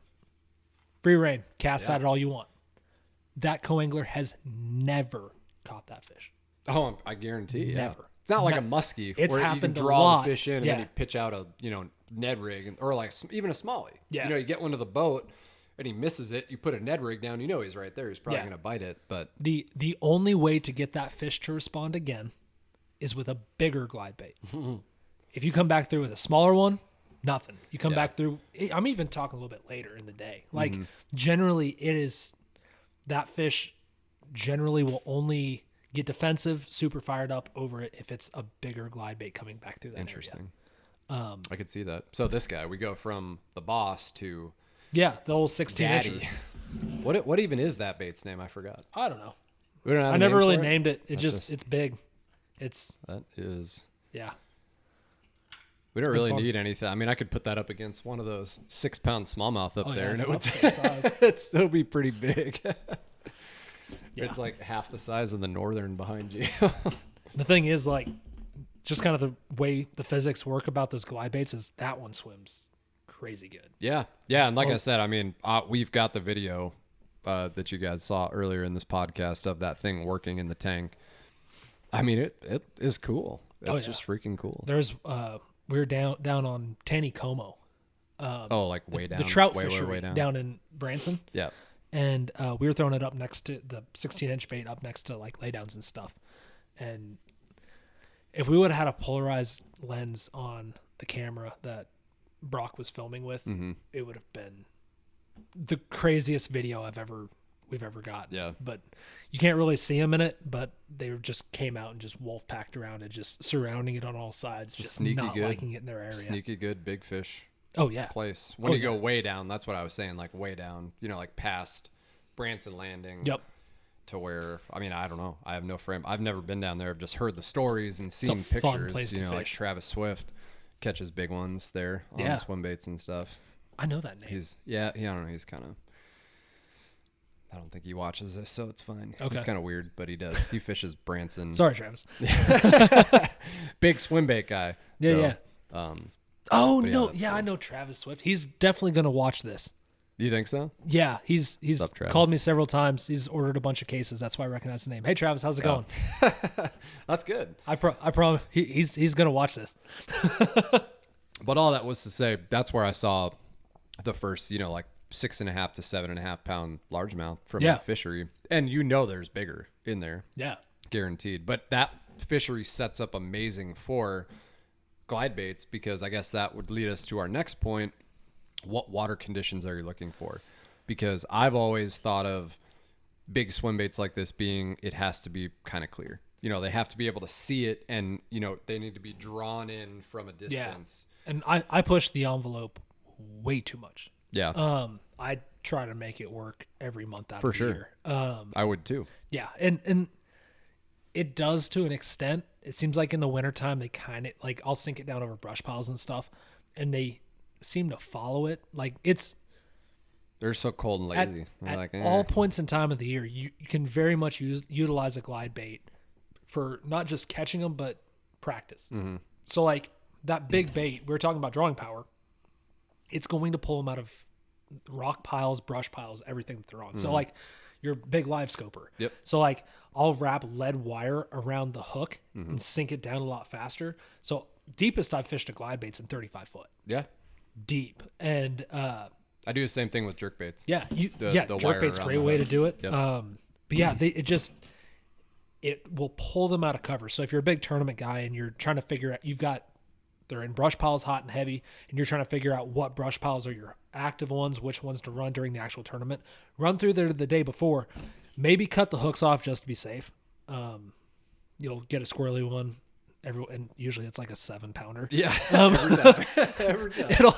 free reign, cast at it all you want. That co-angler has never caught that fish. Oh, I guarantee. Yeah. Never. It's not like a muskie It's where you can happened a draw lot. the fish in and Yeah. then you pitch out a Ned rig, or like even a smallie. Yeah. You get one to the boat and he misses it. You put a Ned rig down. He's right there. He's probably Yeah. going to bite it. But The only way to get that fish to respond again is with a bigger glide bait. If you come back through with a smaller one, nothing. You come back through. I'm even talking a little bit later in the day. Like generally, it is that fish generally will only get defensive, super fired up over it if it's a bigger glide bait coming back through that interesting. area. I could see that. So this guy, we go from the boss to Yeah, the old 16 Daddy. incher. What even is that bait's name? I forgot. I don't know. We don't have I a never name really for it? named it. That's It's big. That is. Yeah. We don't been really fun. need anything. I mean, I could put that up against one of those 6-pound smallmouth up there, and it would size. it'd still be pretty big. Yeah. It's like half the size of the northern behind you. The thing is, like, just kind of the way the physics work about those glide baits is that one swims crazy good. Yeah. And like I said, I mean, we've got the video that you guys saw earlier in this podcast of that thing working in the tank. I mean, it is cool. It's just freaking cool. There's we were down on Taneycomo. Like way down. The trout way fishery down. in Branson. Yeah. And we were throwing it up next to the 16-inch bait, up next to like laydowns and stuff. And if we would have had a polarized lens on the camera that Brock was filming with, it would have been the craziest video we've ever got. Yeah. But you can't really see them in it, but they just came out and just wolf packed around it, just surrounding it on all sides, just sneaky not good. liking it in their area. Sneaky good big fish. Oh yeah. Place when you go way down. That's what I was saying, like way down, like past Branson Landing. Yep. To where, I mean, I don't know, I have no frame. I've never been down there. I've just heard the stories and seen It's a fun pictures. place to like fish. Travis Swift catches big ones there on Swimbaits and stuff. I know that name. I don't know, he's kind of, I don't think he watches this, so it's fine. Okay. He's kind of weird, but he does. He fishes Branson. Sorry, Travis. Big swimbait guy. Yeah. So, No, that's yeah, cool. I know Travis Swift. He's definitely gonna watch this. You think so? Yeah, he's up, Travis? called me several times. He's ordered a bunch of cases. That's why I recognize the name. Hey, Travis, how's it going? That's good. I promise he's gonna watch this. But all that was to say, that's where I saw the first, like 6.5 to 7.5 pound largemouth from that fishery. And there's bigger in there. Yeah. Guaranteed. But that fishery sets up amazing for glide baits, because I guess that would lead us to our next point. What water conditions are you looking for? Because I've always thought of big swim baits like this being, it has to be kind of clear. They have to be able to see it, and, they need to be drawn in from a distance. Yeah. And I push the envelope way too much. Yeah. I try to make it work every month out For of the sure. year. I would too. Yeah, and it does to an extent. It seems like in the wintertime they kind of like, I'll sink it down over brush piles and stuff, and they seem to follow it. Like They're so cold and at, lazy. at all points in time of the year, you can very much utilize a glide bait for not just catching them, but practice. So like that big bait, we were talking about drawing power. It's going to pull them out of rock piles, brush piles, everything that they're on. So like your big live scoper. Yep. So like I'll wrap lead wire around the hook and sink it down a lot faster. So deepest I've fished a glide bait's in 35 foot Yeah. deep. And, I do the same thing with jerk baits. yeah, The jerk wire bait's a around great the way to hooks. do it. Yep. But yeah, it will pull them out of cover. So if you're a big tournament guy and you're trying to figure out, they're in brush piles hot and heavy, and you're trying to figure out what brush piles are your active ones, which ones to run during the actual tournament, run through there the day before, maybe cut the hooks off just to be safe. You'll get a squirrely one. And usually it's like a 7-pounder. Yeah. Every time.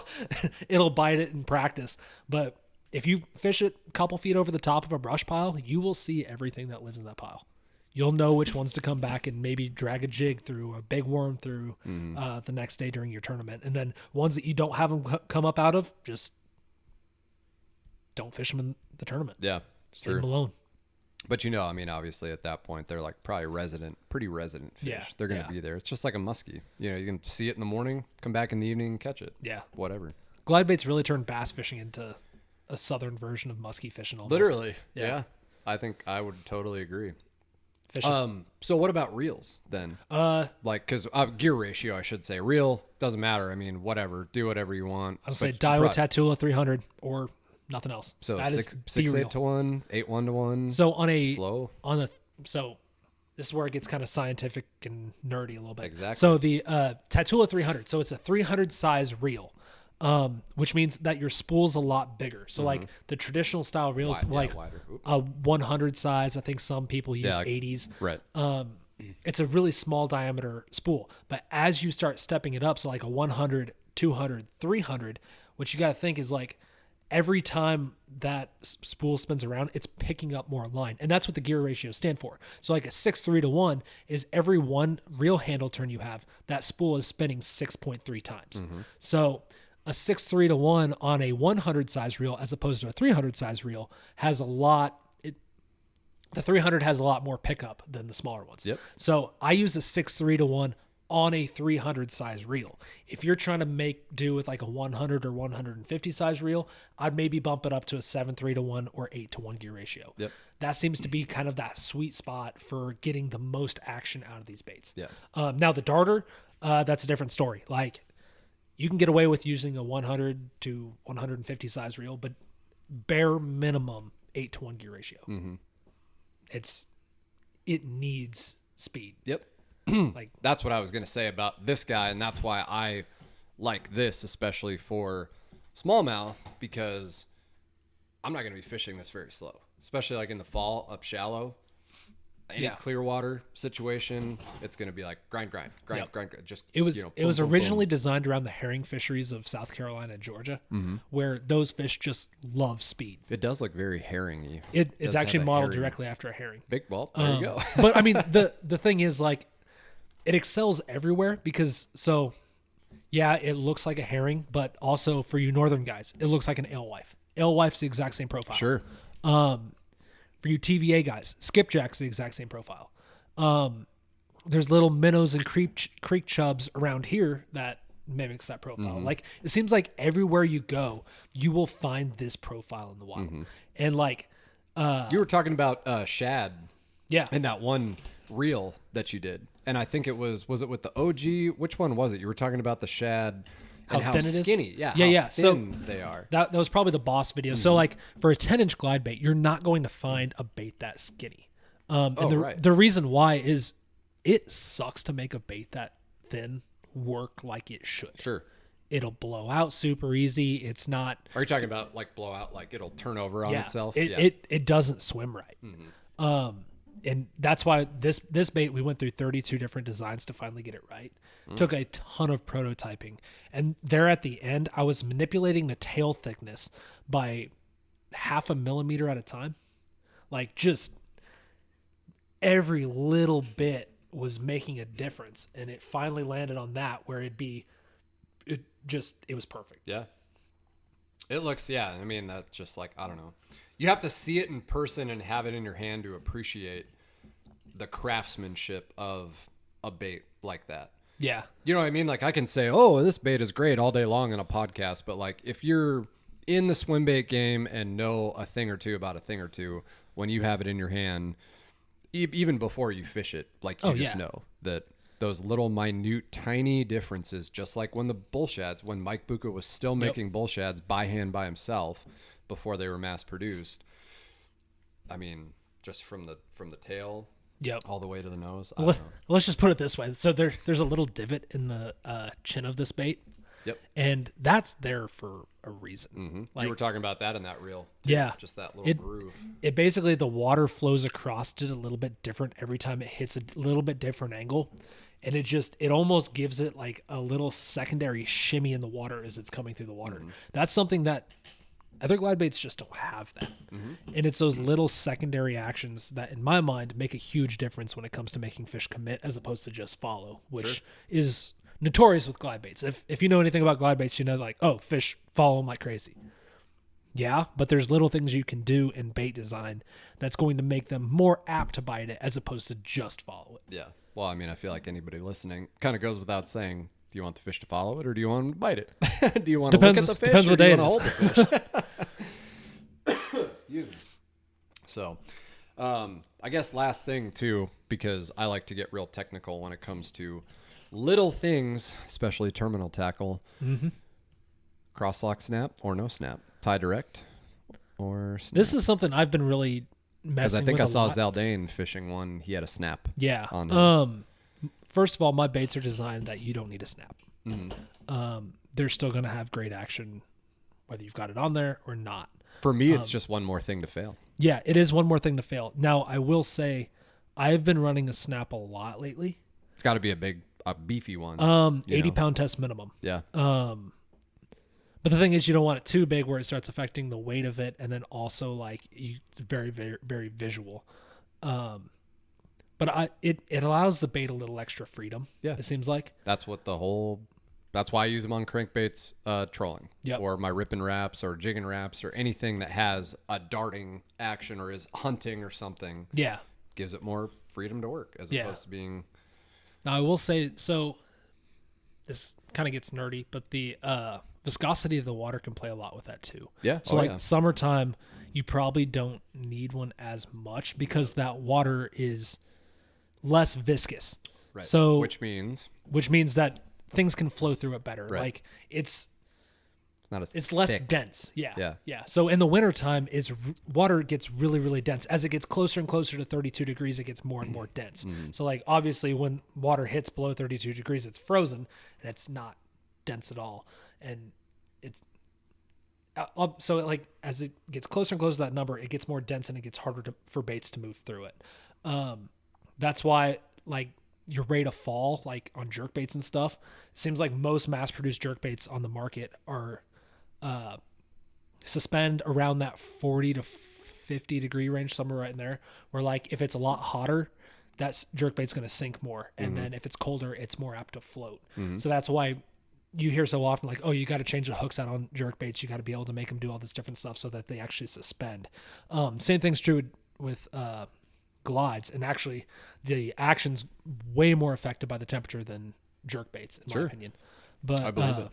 It'll bite it in practice. But if you fish it a couple feet over the top of a brush pile, you will see everything that lives in that pile. You'll know which ones to come back and maybe drag a jig through, a big worm through the next day during your tournament. And then ones that you don't have them come up out of, just don't fish them in the tournament. Yeah. Just leave them alone. But I mean, obviously at that point, they're like probably pretty resident fish. Yeah, They're going to be there. It's just like a muskie. You can see it in the morning, come back in the evening and catch it. Yeah. Whatever. Glide baits really turned bass fishing into a southern version of muskie fishing almost. Literally. Yeah. Yeah. I think I would totally agree. Fishing. So what about reels then? Because gear ratio, I should say. Reel doesn't matter. I mean, whatever. Do whatever you want. I'll say Daiwa Tatula 300 or nothing else. So that 6-8 to 1, 8-1 to 1. So this is where it gets kind of scientific and nerdy a little bit. Exactly. So the Tatula 300. So it's a 300 size reel, which means that your spool's a lot bigger. So like the traditional style reels, wider. A 100 size. I think some people use 80s. Right. It's a really small diameter spool, but as you start stepping it up, so like a 100, 200, 300, what you got to think is like every time that spool spins around, it's picking up more line. And that's what the gear ratios stand for. So like a 6:3 to 1 is every one reel handle turn you have, that spool is spinning 6.3 times. So a 6:3 to 1 on a 100 size reel as opposed to a 300 size reel has the 300 has a lot more pickup than the smaller ones. Yep. So I use a 6:3 to 1 on a 300 size reel. If you're trying to make do with like a 100 or 150 size reel, I'd maybe bump it up to a 7:3 to 1 or 8 to 1 gear ratio. Yep. That seems to be kind of that sweet spot for getting the most action out of these baits. Yeah. Now the darter, that's a different story. Like you can get away with using a 100 to 150 size reel, but bare minimum 8 to 1 gear ratio. It needs speed. Yep. Like That's what I was going to say about this guy, and that's why I like this, especially for smallmouth, because I'm not going to be fishing this very slow, especially like in the fall up shallow. Any clear water situation, it's going to be like grind. Just it was boom, originally boom. designed around the herring fisheries of South Carolina and Georgia, where those fish just love speed. It does look very herring-y. It is actually modeled herring. directly after a herring. Big well, there you go. But I mean, the thing is like, it excels everywhere because it looks like a herring, but also for you northern guys, it looks like an alewife. Alewife's the exact same profile. Sure. For you TVA guys, skipjack's the exact same profile. There's little minnows and creek chubs around here that mimics that profile. Like it seems like everywhere you go, you will find this profile in the wild. And like you were talking about shad, yeah, in that one reel that you did, and I think it was it with the OG? Which one was it? You were talking about the shad. And how thin it is? skinny, yeah, yeah. So they are. That was probably the boss video. So like for a 10-inch glide bait, you're not going to find a bait that skinny. The reason why is it sucks to make a bait that thin work like it should. Sure. It'll blow out super easy. It's not. Are you talking about like blow out, like it'll turn over on itself? It doesn't swim right. And that's why this bait, we went through 32 different designs to finally get it right. Took a ton of prototyping. And there at the end, I was manipulating the tail thickness by 0.5 millimeter at a time. Like just every little bit was making a difference. And it finally landed on that where it was perfect. Yeah. It looks, I mean, that's just like, I don't know. You have to see it in person and have it in your hand to appreciate the craftsmanship of a bait like that. Yeah. You know what I mean? Like I can say, oh, this bait is great all day long in a podcast, but like if you're in the swim bait game and know a thing or two about a thing or two, when you have it in your hand, even before you fish it, like you just know that those little minute, tiny differences, just like when the bull shads, when Mike Bucca was still making bull shads by hand by himself before they were mass produced. I mean, just from the tail all the way to the nose. I don't know. Let's just put it this way. So there's a little divot in the chin of this bait. Yep. And that's there for a reason. Mm-hmm. Like, you were talking about that in that reel. Yeah. Just that little groove. It basically, the water flows across it a little bit different every time it hits a little bit different angle. And it almost gives it like a little secondary shimmy in the water as it's coming through the water. Mm-hmm. That's something that other glide baits just don't have that. Mm-hmm. And it's those little secondary actions that, in my mind, make a huge difference when it comes to making fish commit as opposed to just follow, which is notorious with glide baits. If you know anything about glide baits, you know, like, oh, fish follow them like crazy. Yeah, but there's little things you can do in bait design that's going to make them more apt to bite it as opposed to just follow it. Yeah. Well, I mean, I feel like anybody listening kind of goes without saying, do you want the fish to follow it or do you want them to bite it? Do you want to look at the fish depends or what do you day want it to hold the fish? Excuse me. So, I guess last thing too, because I like to get real technical when it comes to little things, especially terminal tackle. Mm-hmm. Cross lock snap or no snap, tie direct or snap. This is something I've been really messing with. Because I think I saw Zaldane fishing one. He had a snap. Yeah. On his. First of all, my baits are designed that you don't need a snap. Mm-hmm. They're still going to have great action, whether you've got it on there or not. For me, it's just one more thing to fail. Yeah, it is one more thing to fail. Now, I will say, I've been running a snap a lot lately. It's got to be a beefy one. 80-pound test minimum. Yeah. But the thing is, you don't want it too big where it starts affecting the weight of it, and then also like it's very, very, very visual. But it allows the bait a little extra freedom. Yeah, it seems like that's why I use them on crankbaits, trolling, or my ripping wraps or jigging wraps or anything that has a darting action or is hunting or something. Yeah, gives it more freedom to work as opposed to being. Now I will say, so this kind of gets nerdy, but the viscosity of the water can play a lot with that too. Yeah. So summertime, you probably don't need one as much because that water is less viscous. Right. So which means that things can flow through it better. Right. Like it's not as it's less thick. dense. Yeah. Yeah. So in the wintertime water gets really, really dense. As it gets closer and closer to 32 degrees, it gets more and more dense. Mm-hmm. So like obviously when water hits below 32 degrees, it's frozen and it's not dense at all. And it's so like as it gets closer and closer to that number, it gets more dense and it gets harder for baits to move through it. That's why like your rate of fall, like on jerk baits and stuff, it seems like most mass produced jerk baits on the market are suspend around that 40 to 50 degree range, somewhere right in there, where like if it's a lot hotter, that jerk bait's going to sink more. And then if it's colder, it's more apt to float. Mm-hmm. So that's why you hear so often like, oh, you got to change the hooks out on jerk baits. You got to be able to make them do all this different stuff so that they actually suspend. Same thing's true with glides, and actually the action's way more affected by the temperature than jerk baits in my opinion. But I believe it.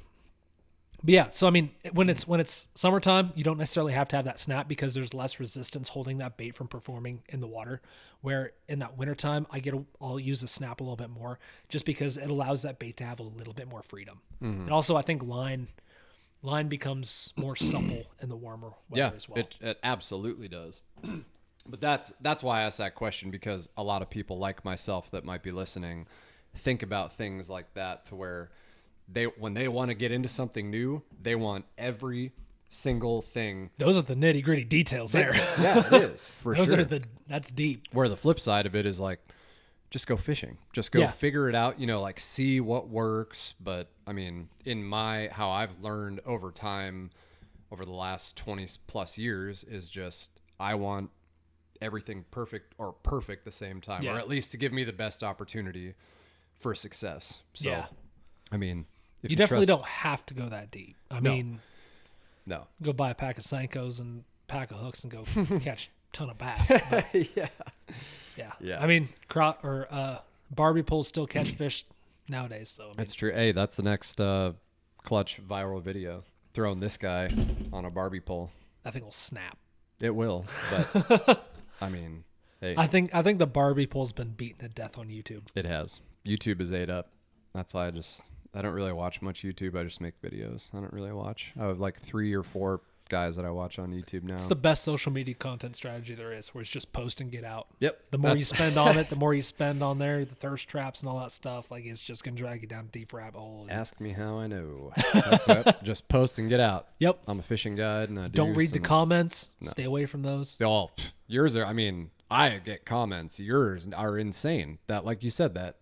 But yeah, so I mean, when it's summertime, you don't necessarily have to have that snap because there's less resistance holding that bait from performing in the water. Where in that wintertime, I'll use the snap a little bit more just because it allows that bait to have a little bit more freedom. Mm-hmm. And also, I think line becomes more supple in the warmer weather as well. It absolutely does. But that's why I asked that question, because a lot of people like myself that might be listening think about things like that, to where when they want to get into something new, they want every single thing. Those are the nitty gritty details there. Yeah, it is for Those sure. That's deep. Where the flip side of it is like, just go fishing, just go figure it out, like see what works. But I mean, how I've learned over time, over the last 20 plus years, is just, I want everything perfect the same time, or at least to give me the best opportunity for success. So, I mean, you definitely don't have to go that deep. I mean, no, go buy a pack of Senkos and pack of hooks and go catch a ton of bass. But, yeah. I mean, Barbie poles still catch fish nowadays. So that's true. Hey, that's the next clutch viral video. Throwing this guy on a Barbie pole. I think it'll snap. It will, but I mean, hey, I think the Barbie pole's been beaten to death on YouTube. It has. YouTube is ate up. That's why I don't really watch much YouTube. I just make videos. I don't really watch. I have like 3 or 4 guys that I watch on YouTube now. It's the best social media content strategy there is, where it's just post and get out. Yep. The more you spend on it, the more you spend on there, the thirst traps and all that stuff. Like, it's just gonna drag you down a deep rabbit hole. Ask me how I know. That's it. Just post and get out. Yep. I'm a fishing guide, and I don't read the comments. No. Stay away from those. Oh, yours are. I mean, I get comments. Yours are insane. That, like you said, that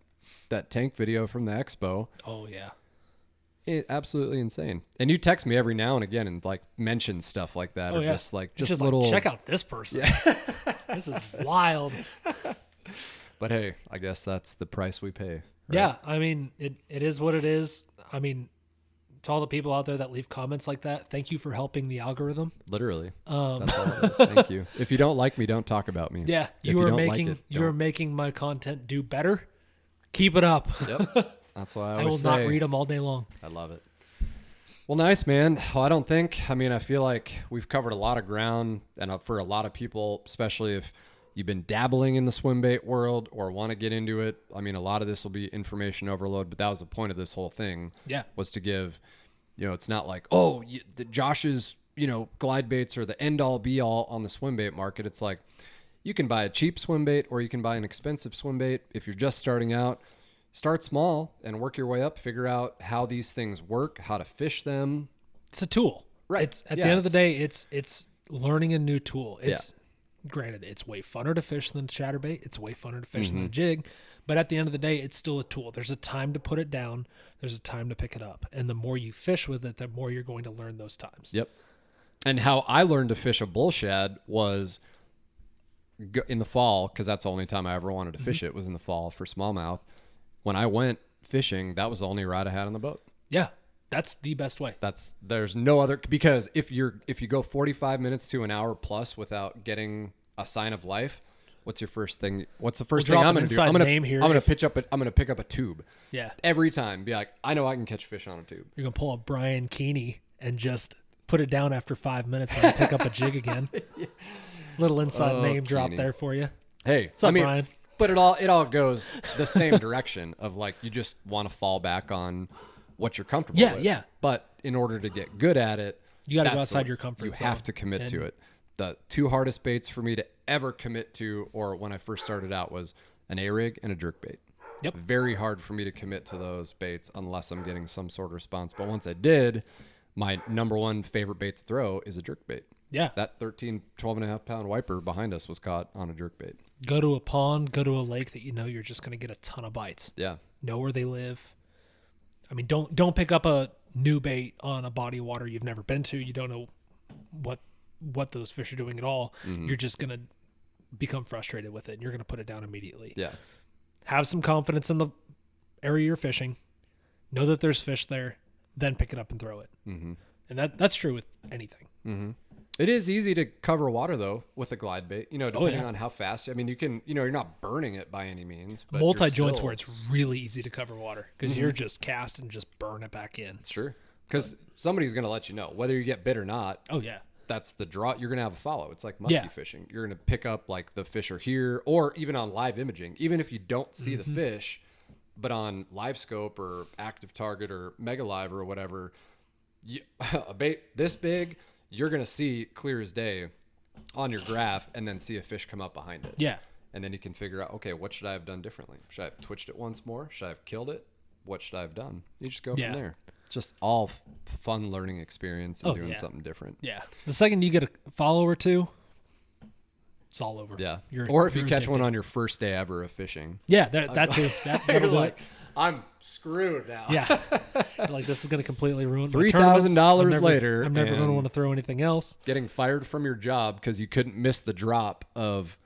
tank video from the expo. Oh yeah. Absolutely insane. And you text me every now and again and like mention stuff like that, just little like, check out this person. Yeah. This is wild. But hey, I guess that's the price we pay. Right? Yeah, I mean, it is what it is. I mean, to all the people out there that leave comments like that, thank you for helping the algorithm. Literally. That's all it is. Thank you. If you don't like me, don't talk about me. Yeah, you are making my content do better. Keep it up. Yep. That's why I will not read them all day long. I love it. Well, nice, man. Well, I feel like we've covered a lot of ground, and for a lot of people, especially if you've been dabbling in the swim bait world or want to get into it. I mean, a lot of this will be information overload, but that was the point of this whole thing. Yeah. Was to give, it's not like, Josh's, glide baits are the end all be all on the swim bait market. It's like, you can buy a cheap swim bait or you can buy an expensive swim bait. If you're just starting out, start small and work your way up, figure out how these things work, how to fish them. It's a tool. Right. It's at the end of the day, it's learning a new tool. Granted, it's way funner to fish than chatterbait. It's way funner to fish than a jig. But at the end of the day, it's still a tool. There's a time to put it down. There's a time to pick it up. And the more you fish with it, the more you're going to learn those times. Yep. And how I learned to fish a bull shad was in the fall, because that's the only time I ever wanted to fish it was in the fall for smallmouth. When I went fishing, that was the only rod I had on the boat. Yeah, that's the best way. There's no other, because if you go 45 minutes to an hour plus without getting a sign of life, what's the first thing I'm going to do? I'm going to pick up a tube. Yeah. Every time, be like, I know I can catch fish on a tube. You're going to pull a Brian Keeney and just put it down after 5 minutes and pick up a jig again. Yeah. Little inside name drop there for you. Hey, Brian? But it all goes the same direction of like, you just want to fall back on what you're comfortable with. Yeah. But in order to get good at it, you got to go outside your comfort zone. You have to commit to it. The 2 hardest baits for me to ever commit to, or when I first started out, was an A-rig and a jerkbait. Yep. Very hard for me to commit to those baits unless I'm getting some sort of response. But once I did, my number one favorite bait to throw is a jerkbait. Yeah. That 12.5 pound wiper behind us was caught on a jerkbait. Go to a pond, go to a lake that you're just going to get a ton of bites. Yeah. Know where they live. I mean, don't pick up a new bait on a body of water you've never been to. You don't know what those fish are doing at all. You're just going to become frustrated with it, and you're going to put it down immediately. Yeah. Have some confidence in the area you're fishing. Know that there's fish there, then pick it up and throw it. And that's true with anything. It is easy to cover water, though, with a glide bait, depending on how fast. I mean, you can, you're not burning it by any means. But multi-joints where it's really easy to cover water because you're just cast and just burn it back in. Sure. Because somebody's going to let you know, whether you get bit or not. Oh, yeah. That's the draw. You're going to have a follow. It's like musky fishing. You're going to pick up like the fish are here, or even on live imaging, even if you don't see the fish, but on live scope or active target or mega live or whatever, a bait this big, you're going to see clear as day on your graph and then see a fish come up behind it. Yeah. And then you can figure out, okay, what should I have done differently? Should I have twitched it once more? Should I have killed it? What should I have done? You just go from there. Just all fun learning experience and doing something different. Yeah. The second you get a follow or two, it's all over. Yeah. Or if you catch one on your first day ever of fishing. Yeah, that too. That'll do it. I'm screwed now. Yeah. Like, this is going to completely ruin my $3,000 later. I'm never going to want to throw anything else. Getting fired from your job because you couldn't miss the drop of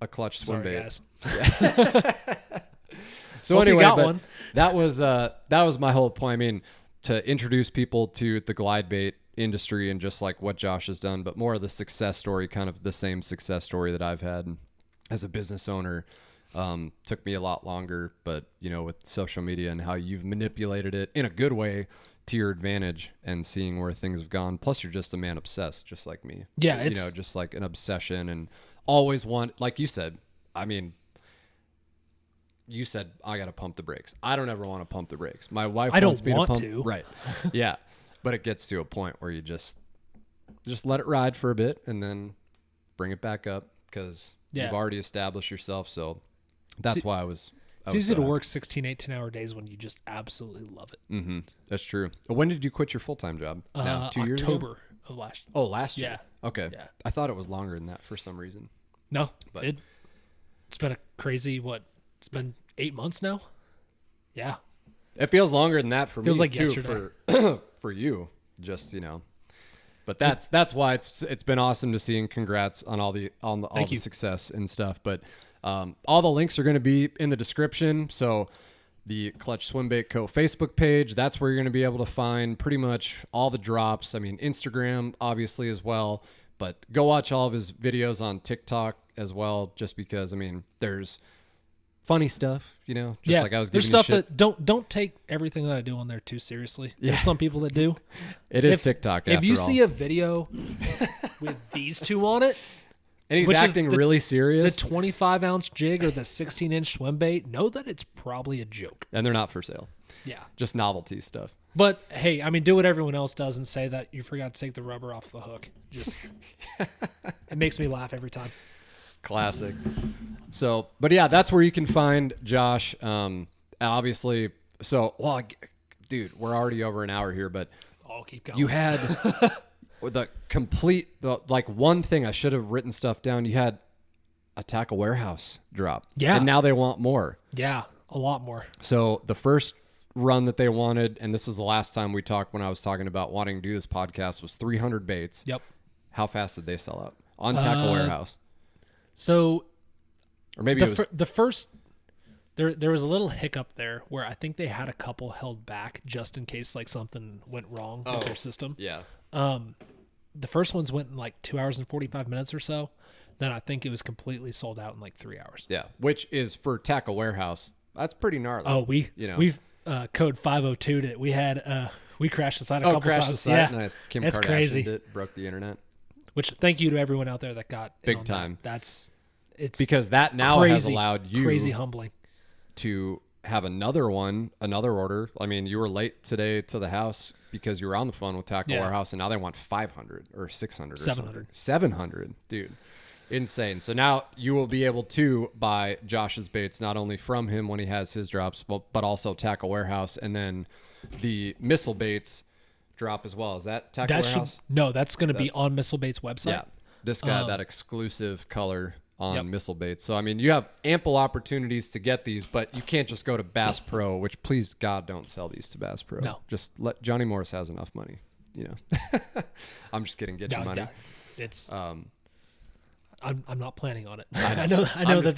a clutch swim bait. Guys. Yeah. So hope anyway, one. that was my whole point. I mean, to introduce people to the glide bait industry and just like what Josh has done, but more of the success story, kind of the same success story that I've had as a business owner. Took me a lot longer, but with social media and how you've manipulated it in a good way to your advantage and seeing where things have gone. Plus you're just a man obsessed, just like me. Yeah. It's just like an obsession and always want, like you said, I mean, you said I got to pump the brakes. I don't ever want to pump the brakes. My wife I wants don't me want to pump. to. Right. Yeah. But it gets to a point where you just let it ride for a bit and then bring it back up because you've already established yourself. So that's why I was. It's easy to work 16, 18-hour days when you just absolutely love it. Mm-hmm. That's true. When did you quit your full-time job? Now, 2 years ago? October of last year. Oh, last year? Yeah. Okay. Yeah. I thought it was longer than that for some reason. No, But it's been a crazy, it's been 8 months now? Yeah. it feels longer than that for me, Feels like too, yesterday. for you. Just, But that's why it's been awesome to see, and congrats on all the success and stuff. But all the links are going to be in the description. So the Clutch Swimbait Co. Facebook page, that's where you're going to be able to find pretty much all the drops. I mean, Instagram obviously as well, but go watch all of his videos on TikTok as well, just because, I mean, there's funny stuff, just like I was giving there's stuff you shit. that don't take everything that I do on there too seriously. There's some people that do. It is TikTok. If you all. see a video with these two on it, and he's which is acting really serious, the 25-ounce jig or the 16-inch swim bait, know that it's probably a joke. and they're not for sale. Yeah. Just novelty stuff. But hey, I mean, do what everyone else does and say that you forgot to take the rubber off the hook. Just it makes me laugh every time. Classic. So, but yeah, that's where you can find Josh. Obviously, dude, we're already over an hour here, but I'll keep going. you had one thing I should have written stuff down. You had a Tackle Warehouse drop. Yeah. And now they want more. Yeah, a lot more. So the first run that they wanted, and this is the last time we talked when I was talking about wanting to do this podcast, was 300 baits. Yep. How fast did they sell out on Tackle Warehouse? So, Or maybe it was the first. There was a little hiccup there where I think they had a couple held back just in case like something went wrong with their system. Yeah. The first ones went in like 2 hours and 45 minutes or so. Then I think it was completely sold out in like 3 hours. Yeah, which is for Tackle Warehouse. That's pretty gnarly. Oh, we've code 502'd it. We had we crashed the site a couple crashed times. the site. Yeah, Nice. Kim it's Kardashian crazy. broke the internet. Which thank you to everyone out there that got in Big on time. That. It's Because that now has crazy, allowed you crazy humbling to have another order. I mean, you were late today to the house because you were on the phone with Tackle Warehouse, and now they want 500 or 600 or 700. 700, dude. Insane. So now you will be able to buy Josh's baits not only from him when he has his drops, but also Tackle Warehouse, and then the missile baits drop as well. Is that Tackle Warehouse? No, that's going to be on Missile Bait's website. Yeah. This guy, that exclusive color on Missile Baits. So, I mean, you have ample opportunities to get these, but you can't just go to Bass Pro, which please God don't sell these to Bass Pro. No. Just let Johnny Morris has enough money, I'm just kidding. Get your money. Yeah. It's I'm not planning on it. I know that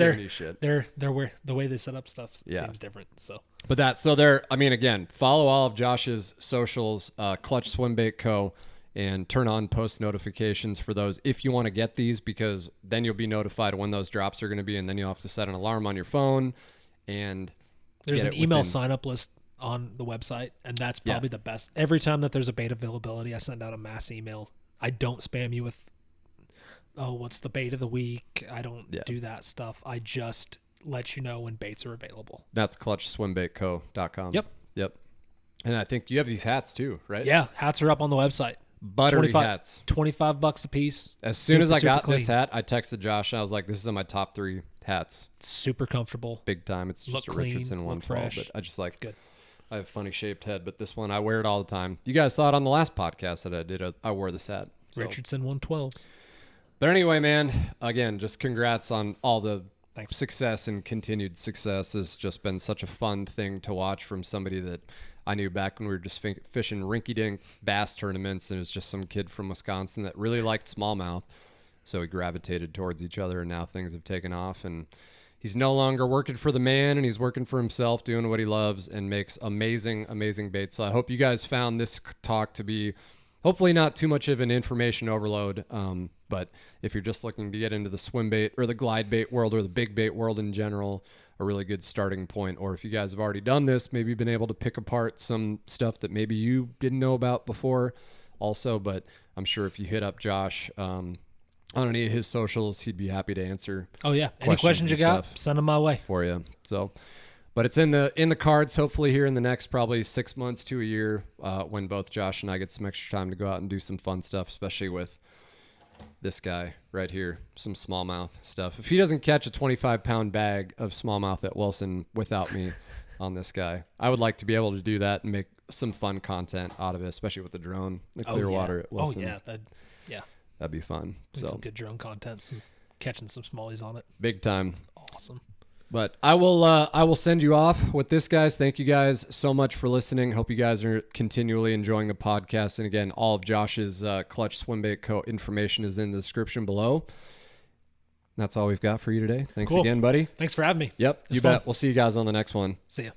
they're where the way they set up stuff seems different. So, but again, follow all of Josh's socials, Clutch Swimbait Co., and turn on post notifications for those if you want to get these, because then you'll be notified when those drops are going to be, and then you'll have to set an alarm on your phone. And there's an email sign up list on the website, and that's probably the best. Every time that there's a bait availability, I send out a mass email. I don't spam you with, what's the bait of the week? I don't do that stuff. I just let you know when baits are available. That's clutchswimbaitco.com. Yep. And I think you have these hats too, right? Yeah, hats are up on the website. Buttery hats. $25 a piece. As soon as I got this hat, I texted Josh and I was like, this is in my top 3 hats. It's super comfortable. Big time. It's just a clean, Richardson one for all, but I just like good. I have a funny shaped head, but this one I wear it all the time. You guys saw it on the last podcast that I did. I wore this hat. So. Richardson 112s. But anyway, man, again, just congrats on all the Thanks. success and continued success. It's just been such a fun thing to watch from somebody that I knew back when we were just fishing rinky-dink bass tournaments, and it was just some kid from Wisconsin that really liked smallmouth. So we gravitated towards each other, and now things have taken off. And he's no longer working for the man, and he's working for himself, doing what he loves, and makes amazing, amazing baits. So I hope you guys found this talk to be hopefully not too much of an information overload. But if you're just looking to get into the swim bait or the glide bait world or the big bait world in general, a really good starting point. Or if you guys have already done this, maybe you've been able to pick apart some stuff that maybe you didn't know about before also. But I'm sure if you hit up Josh, on any of his socials. He'd be happy to answer. Oh yeah, any questions you got, send them my way for you. So, but it's in the cards. Hopefully here in the next probably 6 months to a year, when both Josh and I get some extra time to go out and do some fun stuff, especially with this guy right here, some smallmouth stuff. If he doesn't catch a 25-pound bag of smallmouth at Wilson without me on this guy, I would like to be able to do that and make some fun content out of it, especially with the drone, the clear water at Wilson. That'd be fun. So some good drone content, catching some smallies on it. Big time. Awesome. But I will send you off with this, guys. Thank you guys so much for listening. Hope you guys are continually enjoying the podcast. And again, all of Josh's Clutch Swimbait Co. information is in the description below. That's all we've got for you today. Thanks again, buddy. Thanks for having me. Yep, you bet. We'll see you guys on the next one. See ya.